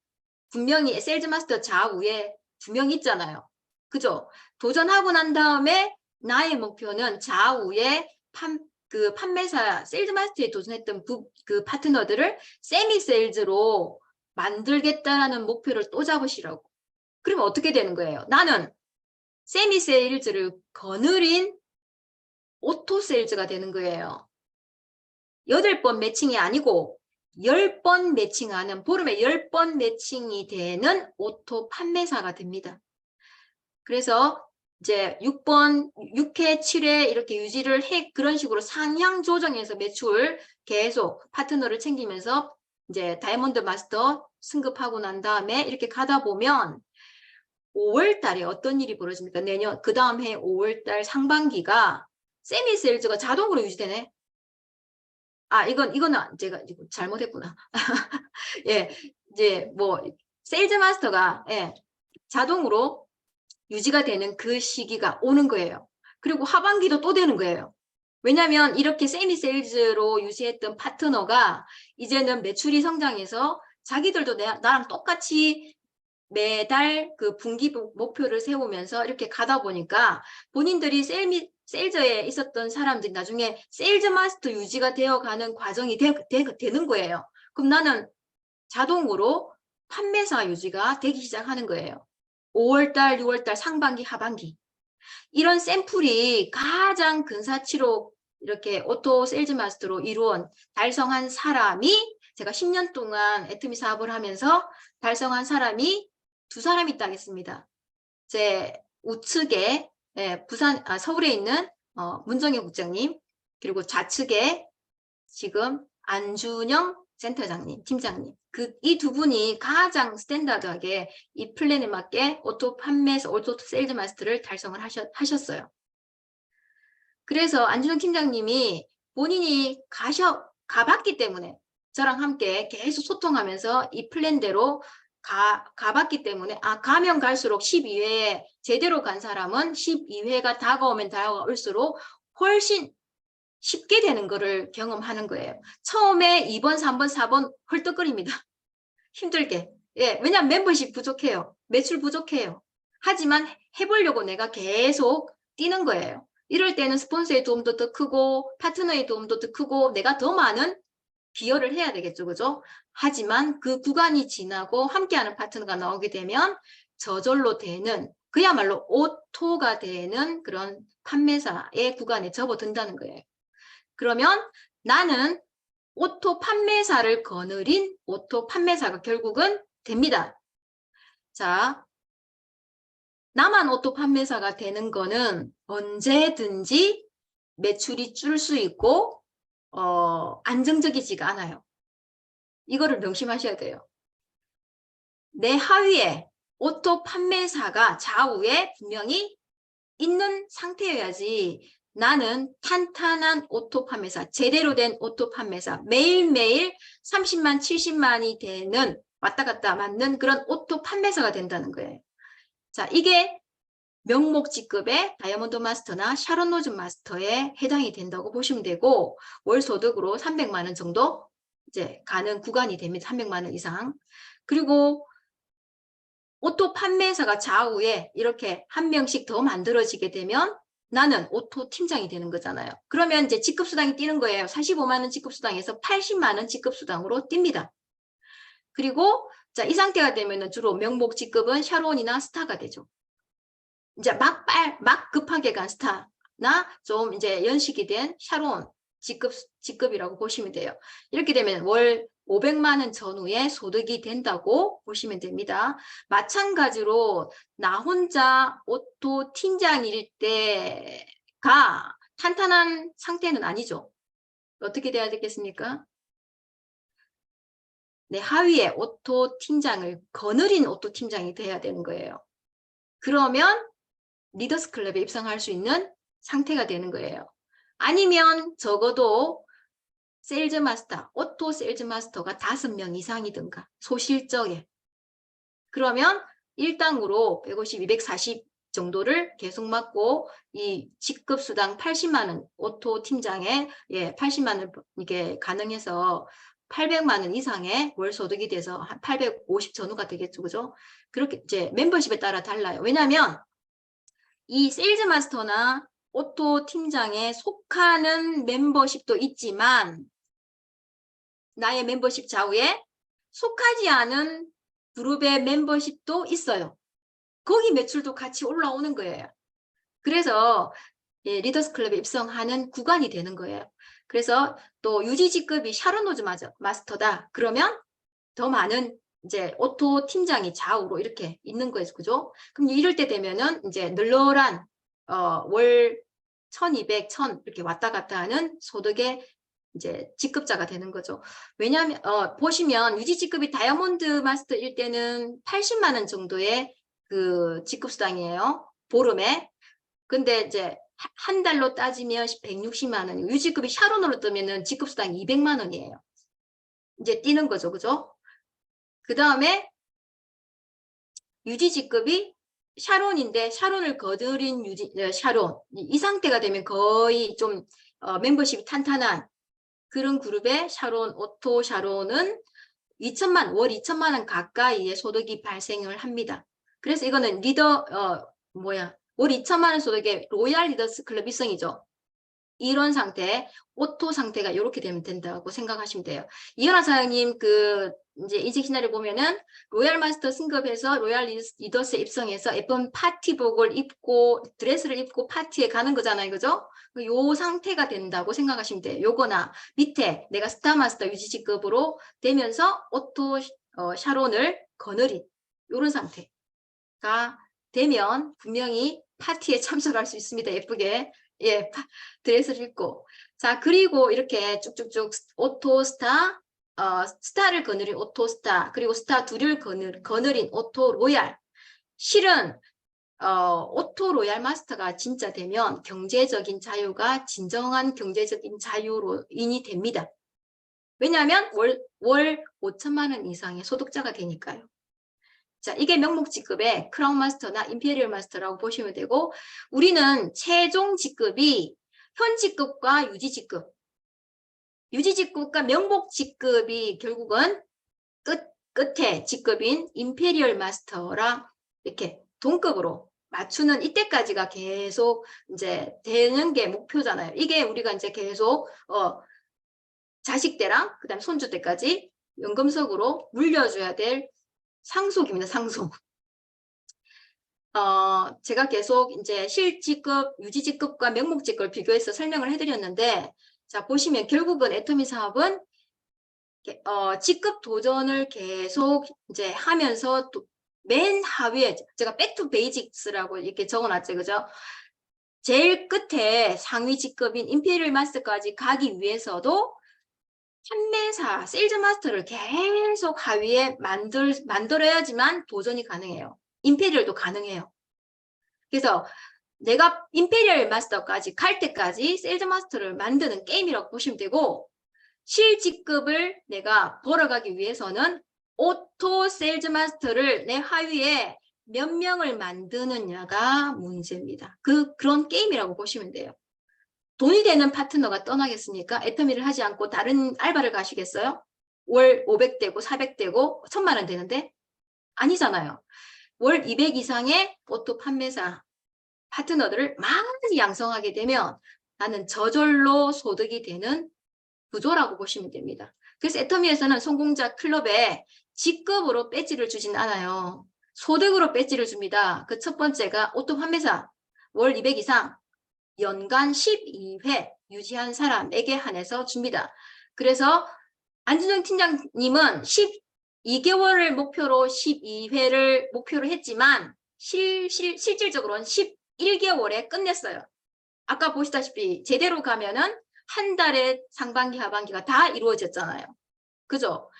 분명히 세일즈 마스터 좌우에 2명 있잖아요. 그죠? 도전하고 난 다음에 나의 목표는 좌우에 판매사 세일즈 마스터에 도전했던 그 파트너들을 세미 세일즈로 만들겠다라는 목표를 또 잡으시라고. 그러면 어떻게 되는 거예요? 나는 세미 세일즈를 거느린 오토 세일즈가 되는 거예요. 8번 매칭이 아니고 10번 매칭하는, 보름에 10번 매칭이 되는 오토 판매사가 됩니다. 그래서 이제 6번, 6회, 7회 이렇게 유지를 그런 식으로 상향 조정해서 매출 계속 파트너를 챙기면서 이제 다이아몬드 마스터 승급하고 난 다음에 이렇게 가다 보면 5월 달에 어떤 일이 벌어집니까? 내년, 그 다음 해 5월 달 상반기가 세미 세일즈가 자동으로 유지되네. 이거는 제가 잘못했구나. 예, 이제 세일즈 마스터가, 예, 자동으로 유지가 되는 그 시기가 오는 거예요. 그리고 하반기도 또 되는 거예요. 왜냐하면 이렇게 세미 세일즈로 유지했던 파트너가 이제는 매출이 성장해서 자기들도 나랑 똑같이 매달 그 분기 목표를 세우면서 이렇게 가다 보니까 본인들이 세일즈에 있었던 사람들이 나중에 세일즈 마스터 유지가 되어가는 과정이 되는 거예요. 그럼 나는 자동으로 판매사 유지가 되기 시작하는 거예요. 5월달, 6월달, 상반기, 하반기. 이런 샘플이 가장 근사치로 이렇게 오토 세일즈 마스터로 달성한 사람이, 제가 10년 동안 애터미 사업을 하면서 달성한 사람이 2사람이 있다겠습니다. 제 우측에 서울에 있는 문정혁 국장님, 그리고 좌측에 지금 안준영 센터장님, 팀장님. 이 2분이 가장 스탠다드하게 이 플랜에 맞게 오토 세일즈 마스터를 달성을 하셨어요. 그래서 안준영 팀장님이 본인이 가봤기 때문에 저랑 함께 계속 소통하면서 이 플랜대로 가봤기 때문에 가면 갈수록 12회에 제대로 간 사람은 12회가 다가오면 다가올수록 훨씬 쉽게 되는 거를 경험하는 거예요. 처음에 2번, 3번, 4번 헐떡거립니다. 힘들게. 예, 왜냐면 멤버십 부족해요. 매출 부족해요. 하지만 해보려고 내가 계속 뛰는 거예요. 이럴 때는 스폰서의 도움도 더 크고 파트너의 도움도 더 크고 내가 더 많은 기여를 해야 되겠죠. 그죠? 하지만 그 구간이 지나고 함께하는 파트너가 나오게 되면 저절로 되는, 그야말로 오토가 되는 그런 판매사의 구간에 접어든다는 거예요. 그러면 나는 오토 판매사를 거느린 오토 판매사가 결국은 됩니다. 자, 나만 오토 판매사가 되는 거는 언제든지 매출이 줄 수 있고 안정적이지가 않아요. 이거를 명심하셔야 돼요. 내 하위에 오토 판매사가 좌우에 분명히 있는 상태여야지 나는 탄탄한 오토 판매사, 제대로 된 오토 판매사, 매일매일 30만, 70만이 되는, 왔다 갔다 맞는 그런 오토 판매사가 된다는 거예요. 자, 이게 명목직급의 다이아몬드 마스터나 샤론 로즈 마스터에 해당이 된다고 보시면 되고, 월 소득으로 300만 원 정도 이제 가는 구간이 됩니다. 300만 원 이상. 그리고 오토 판매사가 좌우에 이렇게 한 명씩 더 만들어지게 되면 나는 오토 팀장이 되는 거잖아요. 그러면 이제 직급수당이 뛰는 거예요. 45만 원 직급수당에서 80만 원 직급수당으로 뜁니다. 그리고 자, 이 상태가 되면은 주로 명목 직급은 샤론이나 스타가 되죠. 이제 막 급하게 간 스타나 좀 이제 연식이 된 샤론 직급이라고 보시면 돼요. 이렇게 되면 월 500만 원 전후에 소득이 된다고 보시면 됩니다. 마찬가지로 나 혼자 오토 팀장일 때가 탄탄한 상태는 아니죠. 어떻게 돼야 되겠습니까? 내 하위에 오토 팀장을 거느린 오토 팀장이 돼야 되는 거예요. 그러면 리더스 클럽에 입성할 수 있는 상태가 되는 거예요. 아니면 적어도 세일즈 마스터, 오토 세일즈 마스터가 5명 이상이든가 소실적에. 그러면 일당으로 150, 240 정도를 계속 받고 이 직급 수당 80만 원 오토 팀장에 80만 원 이게 가능해서 800만 원 이상의 월 소득이 돼서 한 850 전후가 되겠죠. 그죠? 그렇게 이제 멤버십에 따라 달라요. 왜냐하면 이 세일즈 마스터나 오토 팀장에 속하는 멤버십도 있지만 나의 멤버십 좌우에 속하지 않은 그룹의 멤버십도 있어요. 거기 매출도 같이 올라오는 거예요. 그래서 리더스 클럽에 입성하는 구간이 되는 거예요. 그래서 또 유지 직급이 샤론노즈 마스터다. 그러면 더 많은 이제 오토 팀장이 좌우로 이렇게 있는 거예요. 그죠? 그럼 이럴 때 되면은 이제 널널한 월 1200, 1000 이렇게 왔다 갔다 하는 소득의 이제 직급자가 되는 거죠. 왜냐하면 보시면 유지 직급이 다이아몬드 마스터일 때는 80만 원 정도의 그 직급 수당이에요. 보름에. 근데 이제 한 달로 따지면 160만 원이고 유지급이 샤론으로 뜨면은 직급 수당 200만 원이에요. 이제 뛰는 거죠. 그죠? 그 다음에 유지 직급이 샤론인데 샤론을 거느린 샤론 이 상태가 되면 거의 좀 멤버십이 탄탄한 그런 그룹의 샤론, 오토 샤론은 월 2천만 원 가까이의 소득이 발생을 합니다. 그래서 이거는 월 2천만 원 소득의 로얄 리더스 클럽 입성이죠. 이런 상태, 오토 상태가 이렇게 되면 된다고 생각하시면 돼요. 이현아 사장님 이제 이직 시나리오 보면은 로얄 마스터 승급해서 로얄 리더스에 입성해서 F1 파티복을 입고 드레스를 입고 파티에 가는 거잖아요. 그죠? 요 상태가 된다고 생각하시면 돼요. 요거나 밑에 내가 스타 마스터 유지직급으로 되면서 오토 샤론을 거느린 요런 상태가 되면 분명히 파티에 참석할 수 있습니다. 예쁘게. 드레스를 입고. 자, 그리고 이렇게 쭉쭉쭉 오토 스타, 스타를 거느린 오토 스타, 그리고 스타 둘을 거느린 오토 로얄. 실은 오토 로얄 마스터가 진짜 되면 경제적인 자유가 진정한 경제적인 자유로인이 됩니다. 왜냐하면 월 5천만 원 이상의 소득자가 되니까요. 자, 이게 명목 직급의 크라운 마스터나 임페리얼 마스터라고 보시면 되고 우리는 최종 직급이 현 직급과 유지 직급. 유지 직급과 명목 직급이 결국은 끝에 직급인 임페리얼 마스터랑 이렇게 동급으로 맞추는 이때까지가 계속 이제 되는 게 목표잖아요. 이게 우리가 이제 계속 자식 때랑 그다음 손주 때까지 연금석으로 물려줘야 될 상속입니다. 상속. 제가 계속 이제 실직급, 유지직급과 명목직급을 비교해서 설명을 해드렸는데, 자, 보시면 결국은 애터미 사업은 직급 도전을 계속 이제 하면서 맨 하위에 제가 백투 베이직스라고 이렇게 적어놨죠. 그죠? 제일 끝에 상위 직급인 임페리얼 마스터까지 가기 위해서도 판매사, 세일즈 마스터를 계속 하위에 만들어야지만 도전이 가능해요. 임페리얼도 가능해요. 그래서 내가 임페리얼 마스터까지 갈 때까지 세일즈 마스터를 만드는 게임이라고 보시면 되고 실직급을 내가 벌어가기 위해서는 오토 세일즈 마스터를 내 하위에 몇 명을 만드느냐가 문제입니다. 그런 게임이라고 보시면 돼요. 돈이 되는 파트너가 떠나겠습니까? 애터미를 하지 않고 다른 알바를 가시겠어요? 월 500되고 400되고 1000만 원 되는데? 아니잖아요. 월 200 이상의 오토 판매사 파트너들을 많이 양성하게 되면 나는 저절로 소득이 되는 구조라고 보시면 됩니다. 그래서 애터미에서는 성공자 클럽에 직급으로 배지를 주진 않아요. 소득으로 배지를 줍니다. 그 첫 번째가 오토 판매사 월 200 이상 연간 12회 유지한 사람에게 한해서 줍니다. 그래서 안준영 팀장님은 12개월을 목표로 12회를 목표로 했지만 실질적으로는 11개월에 끝냈어요. 아까 보시다시피 제대로 가면은 한 달에 상반기, 하반기가 다 이루어졌잖아요. 그죠?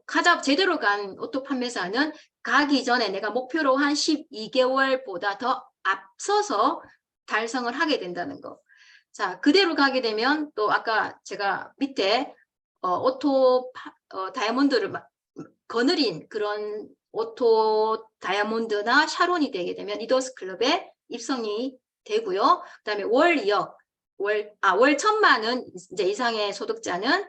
그래서 제대로 간 오토 판매사는 가기 전에 내가 목표로 한 12개월보다 더 앞서서 달성을 하게 된다는 거. 자, 그대로 가게 되면 또 아까 제가 밑에 다이아몬드를 거느린 그런 오토 다이아몬드나 샤론이 되게 되면 리더스 클럽에 입성이 되고요. 그다음에 월 2억, 월 1,000만 원 이제 이상의 소득자는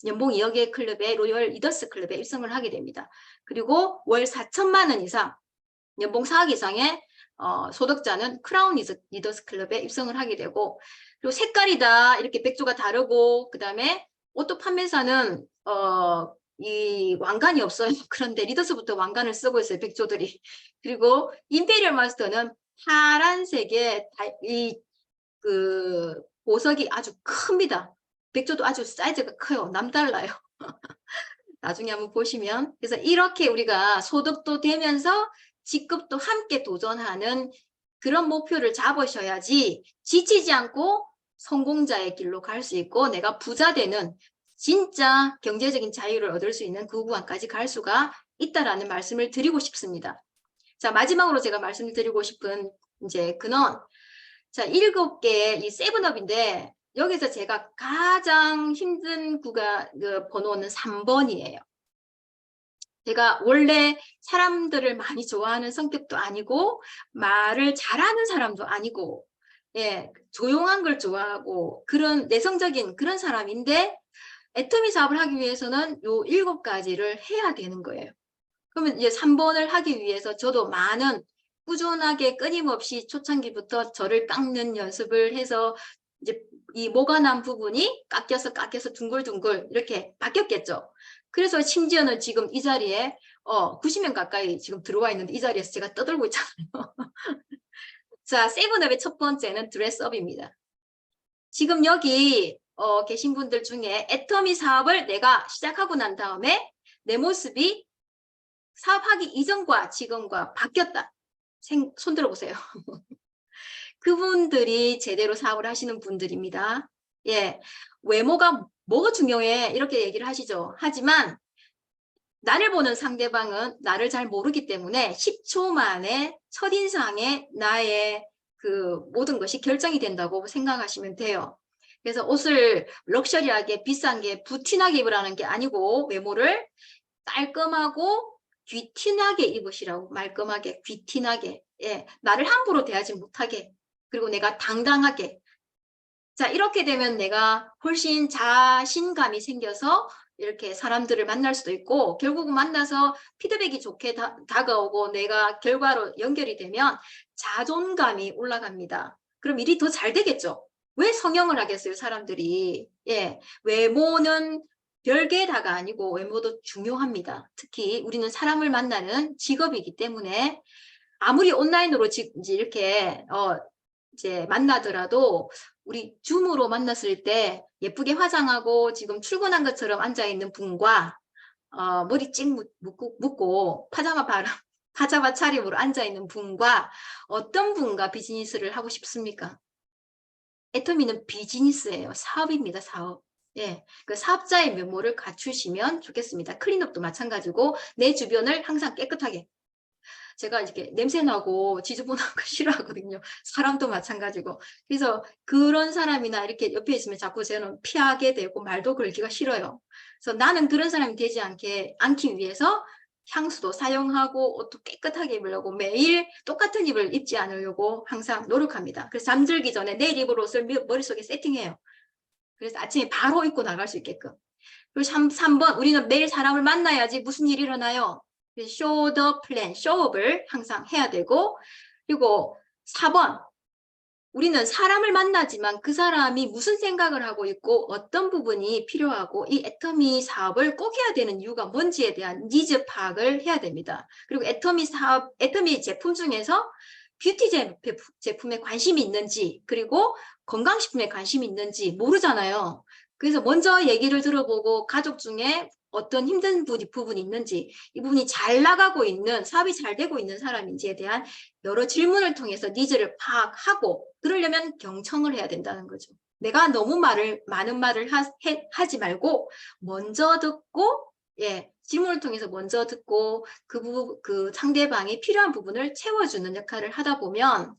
연봉 2억의 클럽에 로열 리더스 클럽에 입성을 하게 됩니다. 그리고 월 4천만 원 이상, 연봉 4억 이상의 소득자는 크라운 리더스 클럽에 입성을 하게 되고, 그리고 색깔이 다 이렇게 백조가 다르고, 그 다음에 오토 판매사는 이 왕관이 없어요. 그런데 리더스부터 왕관을 쓰고 있어요, 백조들이. 그리고 임페리얼 마스터는 파란색의 그 보석이 아주 큽니다. 백조도 아주 사이즈가 커요. 남달라요. 나중에 한번 보시면. 그래서 이렇게 우리가 소득도 되면서 직급도 함께 도전하는 그런 목표를 잡으셔야지 지치지 않고 성공자의 길로 갈 수 있고 내가 부자 되는 진짜 경제적인 자유를 얻을 수 있는 그 구간까지 갈 수가 있다라는 말씀을 드리고 싶습니다. 자, 마지막으로 제가 말씀드리고 싶은 이제 근원. 자, 7개의 이 세븐업인데 여기서 제가 가장 힘든 그 번호는 3번이에요. 제가 원래 사람들을 많이 좋아하는 성격도 아니고 말을 잘하는 사람도 아니고 예, 조용한 걸 좋아하고 그런 내성적인 그런 사람인데 애터미 사업을 하기 위해서는 요 7가지를 해야 되는 거예요. 그러면 이제 3번을 하기 위해서 저도 많은 꾸준하게 끊임없이 초창기부터 저를 깎는 연습을 해서 이제 이 모가 난 부분이 깎여서 둥글둥글 이렇게 바뀌었겠죠. 그래서 심지어는 지금 이 자리에 90명 가까이 지금 들어와 있는데 이 자리에서 제가 떠들고 있잖아요. 자, 세븐업의 첫 번째는 드레스업입니다. 지금 여기 계신 분들 중에 애터미 사업을 내가 시작하고 난 다음에 내 모습이 사업하기 이전과 지금과 바뀌었다. 손 들어보세요. 그분들이 제대로 사업을 하시는 분들입니다. 예, 외모가 뭐가 중요해 이렇게 얘기를 하시죠. 하지만 나를 보는 상대방은 나를 잘 모르기 때문에 10초 만에 첫인상에 나의 그 모든 것이 결정이 된다고 생각하시면 돼요. 그래서 옷을 럭셔리하게 비싼 게 부티나게 입으라는 게 아니고 외모를 깔끔하고 귀티나게 입으시라고. 말끔하게 귀티나게. 예, 나를 함부로 대하지 못하게. 그리고 내가 당당하게. 자, 이렇게 되면 내가 훨씬 자신감이 생겨서 이렇게 사람들을 만날 수도 있고 결국은 만나서 피드백이 좋게 다가오고 내가 결과로 연결이 되면 자존감이 올라갑니다. 그럼 일이 더 잘 되겠죠. 왜 성형을 하겠어요, 사람들이. 예, 외모는 별게 다가 아니고 외모도 중요합니다. 특히 우리는 사람을 만나는 직업이기 때문에 아무리 온라인으로 이제 이렇게 이제 만나더라도 우리 줌으로 만났을 때 예쁘게 화장하고 지금 출근한 것처럼 앉아있는 분과 머리 찍 묶고 파자마 차림으로 앉아있는 분과 어떤 분과 비즈니스를 하고 싶습니까? 애터미는 비즈니스예요. 사업입니다. 사업. 예, 그 사업자의 면모를 갖추시면 좋겠습니다. 클린업도 마찬가지고 내 주변을 항상 깨끗하게. 제가 이렇게 냄새나고 지저분한 거 싫어하거든요. 사람도 마찬가지고. 그래서 그런 사람이나 이렇게 옆에 있으면 자꾸 저는 피하게 되고 말도 걸기가 싫어요. 그래서 나는 그런 사람이 되지 않기 위해서 향수도 사용하고 옷도 깨끗하게 입으려고 매일 똑같은 입을 입지 않으려고 항상 노력합니다. 그래서 잠들기 전에 내일 입을 옷을 머릿속에 세팅해요. 그래서 아침에 바로 입고 나갈 수 있게끔. 그리고 3번 우리는 매일 사람을 만나야지 무슨 일이 일어나요? show the plan, show업을 항상 해야 되고 그리고 4번 우리는 사람을 만나지만 그 사람이 무슨 생각을 하고 있고 어떤 부분이 필요하고 이 애터미 사업을 꼭 해야 되는 이유가 뭔지에 대한 니즈 파악을 해야 됩니다. 그리고 애터미 제품 중에서 뷰티 제품에 관심이 있는지 그리고 건강식품에 관심이 있는지 모르잖아요. 그래서 먼저 얘기를 들어보고 가족 중에 어떤 힘든 부분이 있는지, 이 부분이 잘 나가고 있는, 사업이 잘 되고 있는 사람인지에 대한 여러 질문을 통해서 니즈를 파악하고, 그러려면 경청을 해야 된다는 거죠. 내가 너무 많은 말을 하지 말고 먼저 듣고, 예, 질문을 통해서 먼저 듣고 그 상대방이 필요한 부분을 채워주는 역할을 하다 보면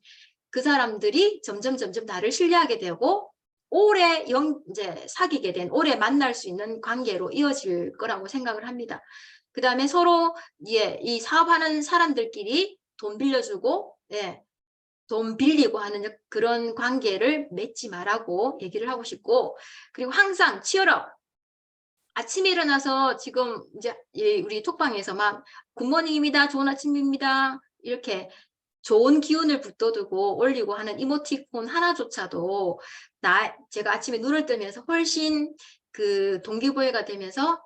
그 사람들이 점점 나를 신뢰하게 되고 오래 이제 사귀게 된, 오래 만날 수 있는 관계로 이어질 거라고 생각을 합니다. 그 다음에 서로 이 사업하는 사람들끼리 돈 빌려주고, 예, 돈 빌리고 하는 그런 관계를 맺지 말라고 얘기를 하고 싶고, 그리고 항상 치열업. 아침에 일어나서 지금 이제 우리 톡방에서 막 굿모닝입니다, 좋은 아침입니다, 이렇게 좋은 기운을 북돋우고 올리고 하는 이모티콘 하나조차도 제가 아침에 눈을 뜨면서 훨씬 그 동기부여가 되면서,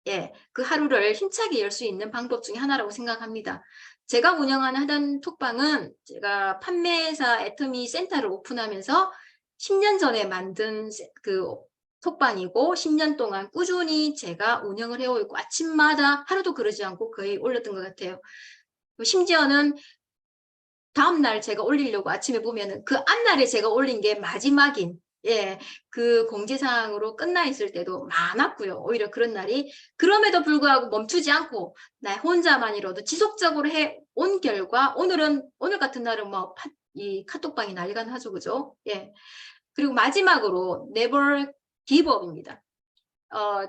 예, 그 하루를 힘차게 열 수 있는 방법 중에 하나라고 생각합니다. 제가 운영하는 하던 톡방은 제가 판매사 애터미 센터를 오픈하면서 10년 전에 만든 그 톡방이고 10년 동안 꾸준히 제가 운영을 해오고 있고 아침마다 하루도 그러지 않고 거의 올렸던 것 같아요. 심지어는 다음날 제가 올리려고 아침에 보면은 그 앞날에 제가 올린 게 마지막인, 예, 그 공지사항으로 끝나 있을 때도 많았고요. 오히려 그런 날이. 그럼에도 불구하고 멈추지 않고 나 혼자만이라도 지속적으로 해온 결과 오늘 같은 날은 뭐 이 카톡방이 난리가 나죠, 그죠? 예. 그리고 마지막으로 never give up입니다.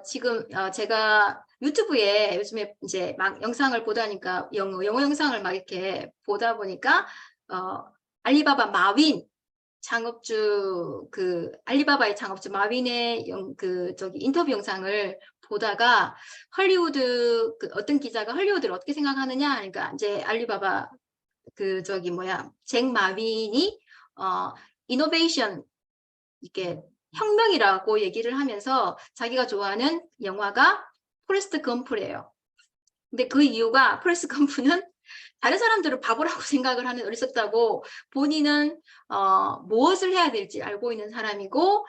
지금 제가 유튜브에 요즘에 이제 막 영상을 보다니까 영어 영상을 막 이렇게 보다 보니까 알리바바 마윈 창업주, 그 알리바바의 창업주 마윈의 인터뷰 영상을 보다가 헐리우드 어떤 기자가 헐리우드를 어떻게 생각하느냐 하니까 이제 알리바바 잭 마윈이 이노베이션 이게 혁명이라고 얘기를 하면서 자기가 좋아하는 영화가 포레스트 검프래요. 근데 그 이유가 포레스트 검프는 다른 사람들을 바보라고 생각을 하는 어리석다고, 본인은 무엇을 해야 될지 알고 있는 사람이고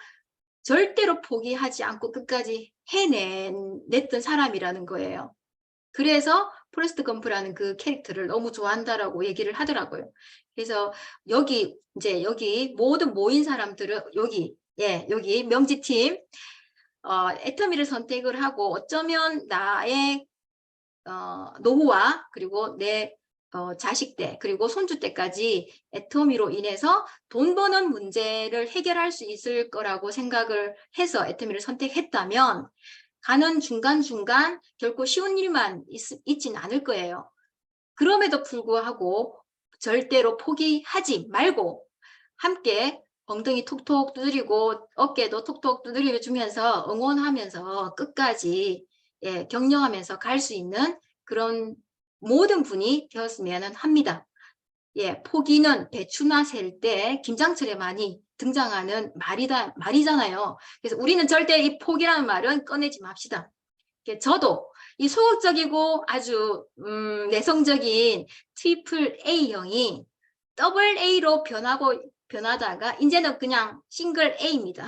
절대로 포기하지 않고 끝까지 해냈던 사람이라는 거예요. 그래서 포레스트 검프라는 그 캐릭터를 너무 좋아한다라고 얘기를 하더라고요. 그래서 여기 모든 모인 사람들은 여기 명지팀 애터미를 선택을 하고 어쩌면 나의 노후와 그리고 내 자식 때 그리고 손주 때까지 애터미로 인해서 돈 버는 문제를 해결할 수 있을 거라고 생각을 해서 애터미를 선택했다면 가는 중간중간 결코 쉬운 일만 있진 않을 거예요. 그럼에도 불구하고 절대로 포기하지 말고 함께 엉덩이 톡톡 두드리고 어깨도 톡톡 두드려 주면서 응원하면서 끝까지, 예, 격려하면서 갈 수 있는 그런 모든 분이 되었으면 합니다. 예, 포기는 배추나 셀 때 김장철에 많이 등장하는 말이잖아요. 그래서 우리는 절대 이 포기라는 말은 꺼내지 맙시다. 저도 이 소극적이고 아주 내성적인 트리플 A형이 더블 A로 변하다가 이제는 그냥 싱글 A입니다.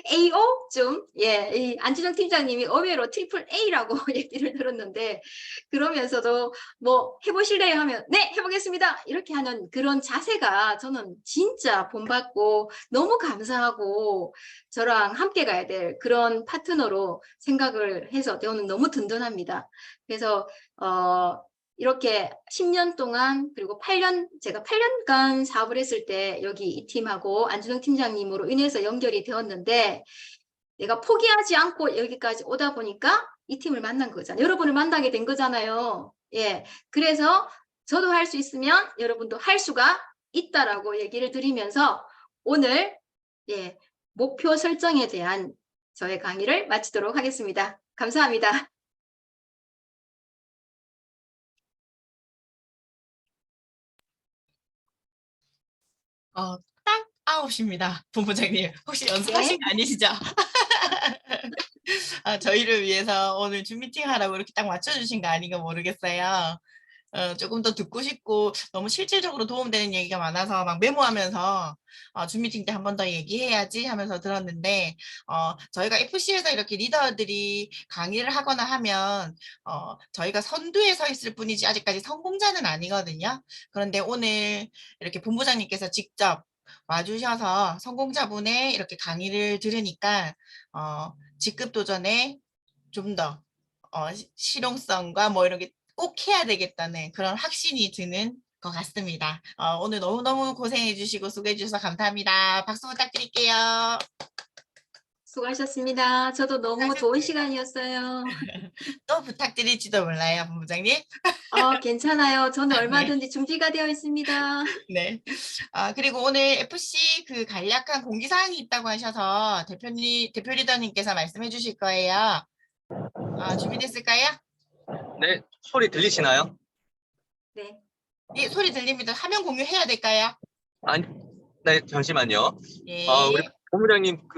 AO쯤, 예, 이 안지정 팀장님이 의외로 트리플 A라고 얘기를 들었는데, 그러면서도 뭐 해보실래요 하면 네, 해보겠습니다 이렇게 하는 그런 자세가 저는 진짜 본받고 너무 감사하고 저랑 함께 가야 될 그런 파트너로 생각을 해서 저는 너무 든든합니다. 그래서 이렇게 10년 동안 그리고 제가 8년간 사업을 했을 때 여기 이 팀하고 안준영 팀장님으로 인해서 연결이 되었는데 내가 포기하지 않고 여기까지 오다 보니까 이 팀을 만난 거잖아요. 여러분을 만나게 된 거잖아요. 예, 그래서 저도 할 수 있으면 여러분도 할 수가 있다라고 얘기를 드리면서 오늘, 예, 목표 설정에 대한 저의 강의를 마치도록 하겠습니다. 감사합니다. 딱 9시입니다. 본부장님. 혹시 연습하신 거 아니시죠? 저희를 위해서 오늘 줌 미팅 하라고 이렇게 딱 맞춰주신 거 아닌가 모르겠어요. 조금 더 듣고 싶고 너무 실질적으로 도움되는 얘기가 많아서 막 메모하면서 줌 미팅 때 한 번 더 얘기해야지 하면서 들었는데 저희가 FC에서 이렇게 리더들이 강의를 하거나 하면 저희가 선두에 서 있을 뿐이지 아직까지 성공자는 아니거든요. 그런데 오늘 이렇게 본부장님께서 직접 와주셔서 성공자분의 이렇게 강의를 들으니까 직급 도전에 좀 더 실용성과 뭐 이런 게 꼭 해야 되겠다는 그런 확신이 드는 것 같습니다. 오늘 너무너무 고생해 주시고 수고해 주셔서 감사합니다. 박수 부탁드릴게요. 수고하셨습니다. 저도 너무 좋은 시간이었어요. 또 부탁드릴지도 몰라요, 본부장님. 괜찮아요. 저는 네. 얼마든지 준비가 되어 있습니다. 네. 그리고 오늘 FC 그 간략한 공지사항이 있다고 하셔서 대표 리더님께서 말씀해 주실 거예요. 준비됐을까요? 네, 소리 들리시나요? 네. 예, 소리 들립니다. 화면 공유해야 될까요? 아니, 네, 잠시만요. 예. 우리 본부장님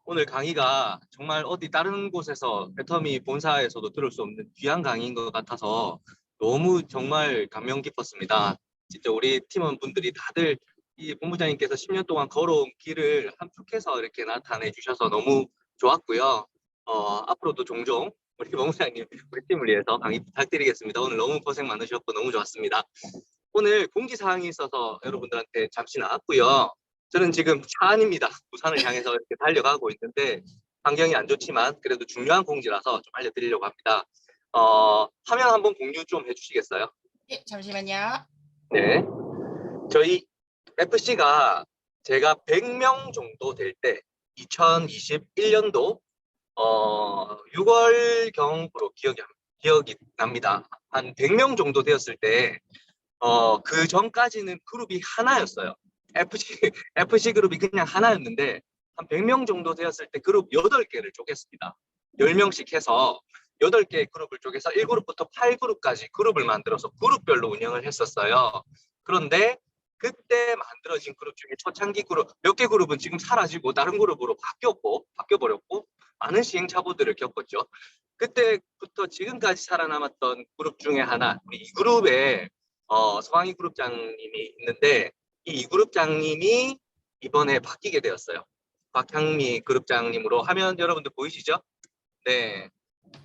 오늘 강의가 정말 어디 다른 곳에서 애터미 본사에서도 들을 수 없는 귀한 강의인 것 같아서 너무 정말 감명 깊었습니다. 진짜 우리 팀원분들이 다들 이 본부장님께서 10년 동안 걸어온 길을 함축해서 이렇게 나타내 주셔서 너무 좋았고요. 앞으로도 종종 우리 본부장님, 우리 팀을 위해서 강의 부탁드리겠습니다. 오늘 너무 고생 많으셨고 너무 좋았습니다. 오늘 공지사항이 있어서 여러분들한테 잠시 나왔고요. 저는 지금 차 안입니다. 부산을 향해서 이렇게 달려가고 있는데 환경이 안 좋지만 그래도 중요한 공지라서 좀 알려드리려고 합니다. 화면 한번 공유 좀 해주시겠어요? 예, 잠시만요. 네. 저희 FC가 제가 100명 정도 될 때 2021년도 6월경으로 기억이 납니다. 한 100명 정도 되었을 때 그 전까지는 그룹이 하나였어요. FC 그룹이 그냥 하나였는데 한 100명 정도 되었을 때 그룹 8개를 쪼갰습니다. 10명씩 해서 8개의 그룹을 쪼개서 1그룹부터 8그룹까지 그룹을 만들어서 그룹별로 운영을 했었어요. 그런데 그때 만들어진 그룹 중에 초창기 그룹 몇 개 그룹은 지금 사라지고 다른 그룹으로 바뀌어버렸고 많은 시행착오들을 겪었죠. 그때부터 지금까지 살아남았던 그룹 중에 하나, 우리 이 그룹에 서광희 그룹장님이 있는데 이 그룹장님이 이번에 바뀌게 되었어요. 곽향미 그룹장님으로. 화면 여러분들 보이시죠? 네,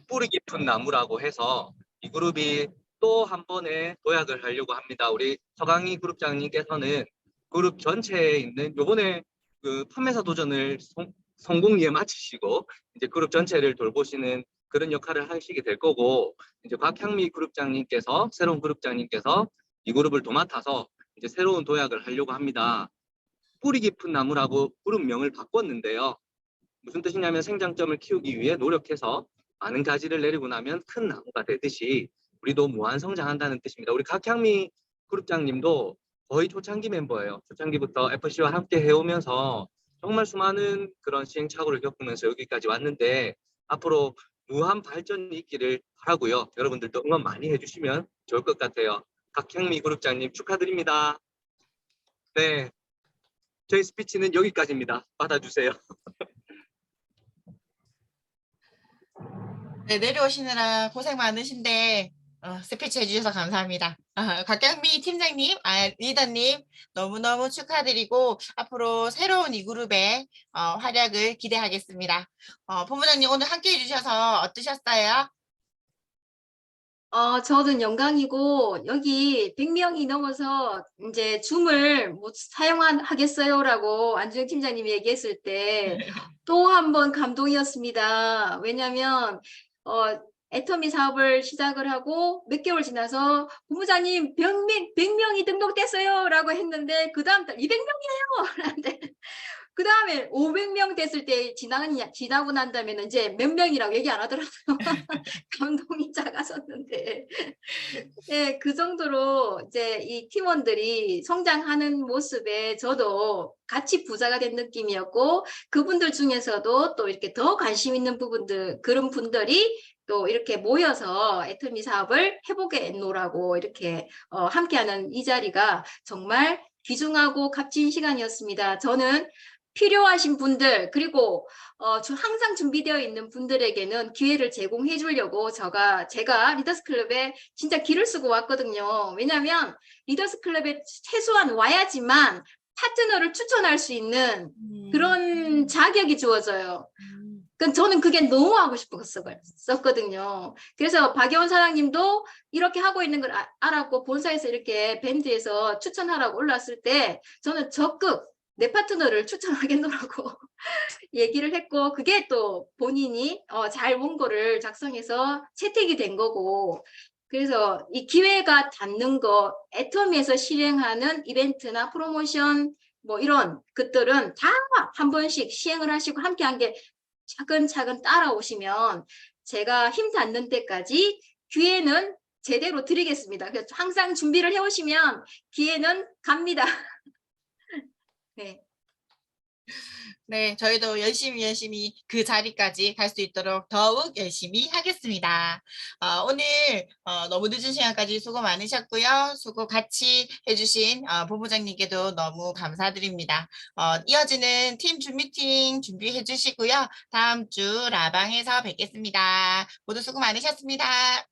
뿌리 깊은 나무라고 해서 이 그룹이 또 한 번에 도약을 하려고 합니다. 우리 서광희 그룹장님께서는 그룹 전체에 있는 요번에 그 판매사 도전을 성공리에 마치시고 이제 그룹 전체를 돌보시는 그런 역할을 하시게 될 거고, 이제 곽향미 그룹장님께서 새로운 그룹장님께서 이 그룹을 도맡아서 이제 새로운 도약을 하려고 합니다. 뿌리 깊은 나무라고 그룹명을 바꿨는데요. 무슨 뜻이냐면 생장점을 키우기 위해 노력해서 많은 가지를 내리고 나면 큰 나무가 되듯이 우리도 무한 성장한다는 뜻입니다. 우리 곽향미 그룹장님도 거의 초창기 멤버예요. 초창기부터 FC와 함께 해오면서 정말 수많은 그런 시행착오를 겪으면서 여기까지 왔는데 앞으로 무한 발전이 있기를 바라고요. 여러분들도 응원 많이 해주시면 좋을 것 같아요. 곽향미 그룹장님 축하드립니다. 네, 저희 스피치는 여기까지입니다. 받아주세요. 네, 내려오시느라 고생 많으신데 스피치 해주셔서 감사합니다. 곽경미 팀장님, 리더님 너무너무 축하드리고 앞으로 새로운 이 그룹의 활약을 기대하겠습니다. 본부장님 오늘 함께 해주셔서 어떠셨어요? 저는 영광이고 여기 100명이 넘어서 이제 줌을 못 사용하겠어요라고 안주영 팀장님이 얘기했을 때 또 한 번 감동이었습니다. 왜냐하면 애터미 사업을 시작을 하고 몇 개월 지나서 본부장님 100명이 등록됐어요 라고 했는데 그 다음 달 200명이에요. 그 다음에 500명 됐을 때 지나고 난 다음에는 이제 몇 명이라고 얘기 안 하더라고요. 감동이 작아졌는데. 네, 그 정도로 이제 이 팀원들이 성장하는 모습에 저도 같이 부자가 된 느낌이었고, 그분들 중에서도 또 이렇게 더 관심 있는 그런 분들이 또 이렇게 모여서 애터미 사업을 해보겠노라고 이렇게 함께하는 이 자리가 정말 귀중하고 값진 시간이었습니다. 저는 필요하신 분들 그리고 항상 준비되어 있는 분들에게는 기회를 제공해 주려고 제가 리더스 클럽에 진짜 기를 쓰고 왔거든요. 왜냐하면 리더스 클럽에 최소한 와야지만 파트너를 추천할 수 있는 그런 자격이 주어져요. 저는 그게 너무 하고 싶었었거든요. 그래서 박여원 사장님도 이렇게 하고 있는 걸 알았고 본사에서 이렇게 밴드에서 추천하라고 올랐을 때 저는 적극 내 파트너를 추천하겠노라고 얘기를 했고 그게 또 본인이 잘 원고를 작성해서 채택이 된 거고 그래서 이 기회가 닿는 거 애터미에서 실행하는 이벤트나 프로모션 뭐 이런 것들은 다 한 번씩 시행을 하시고 함께 한 게 차근차근 따라오시면 제가 힘 닿는 때까지 기회는 제대로 드리겠습니다. 그래서 항상 준비를 해오시면 기회는 갑니다. 네. 네, 저희도 열심히 그 자리까지 갈 수 있도록 더욱 열심히 하겠습니다. 오늘 너무 늦은 시간까지 수고 많으셨고요. 수고 같이 해주신 본부장님께도 너무 감사드립니다. 이어지는 팀 줌 미팅 준비해 주시고요. 다음 주 라방에서 뵙겠습니다. 모두 수고 많으셨습니다.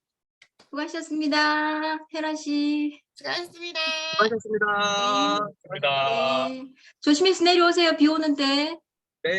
수고하셨습니다. 혜라 씨. 수고하셨습니다. 수고하셨습니다. 네. 조심해서 내려오세요. 비 오는데. 네.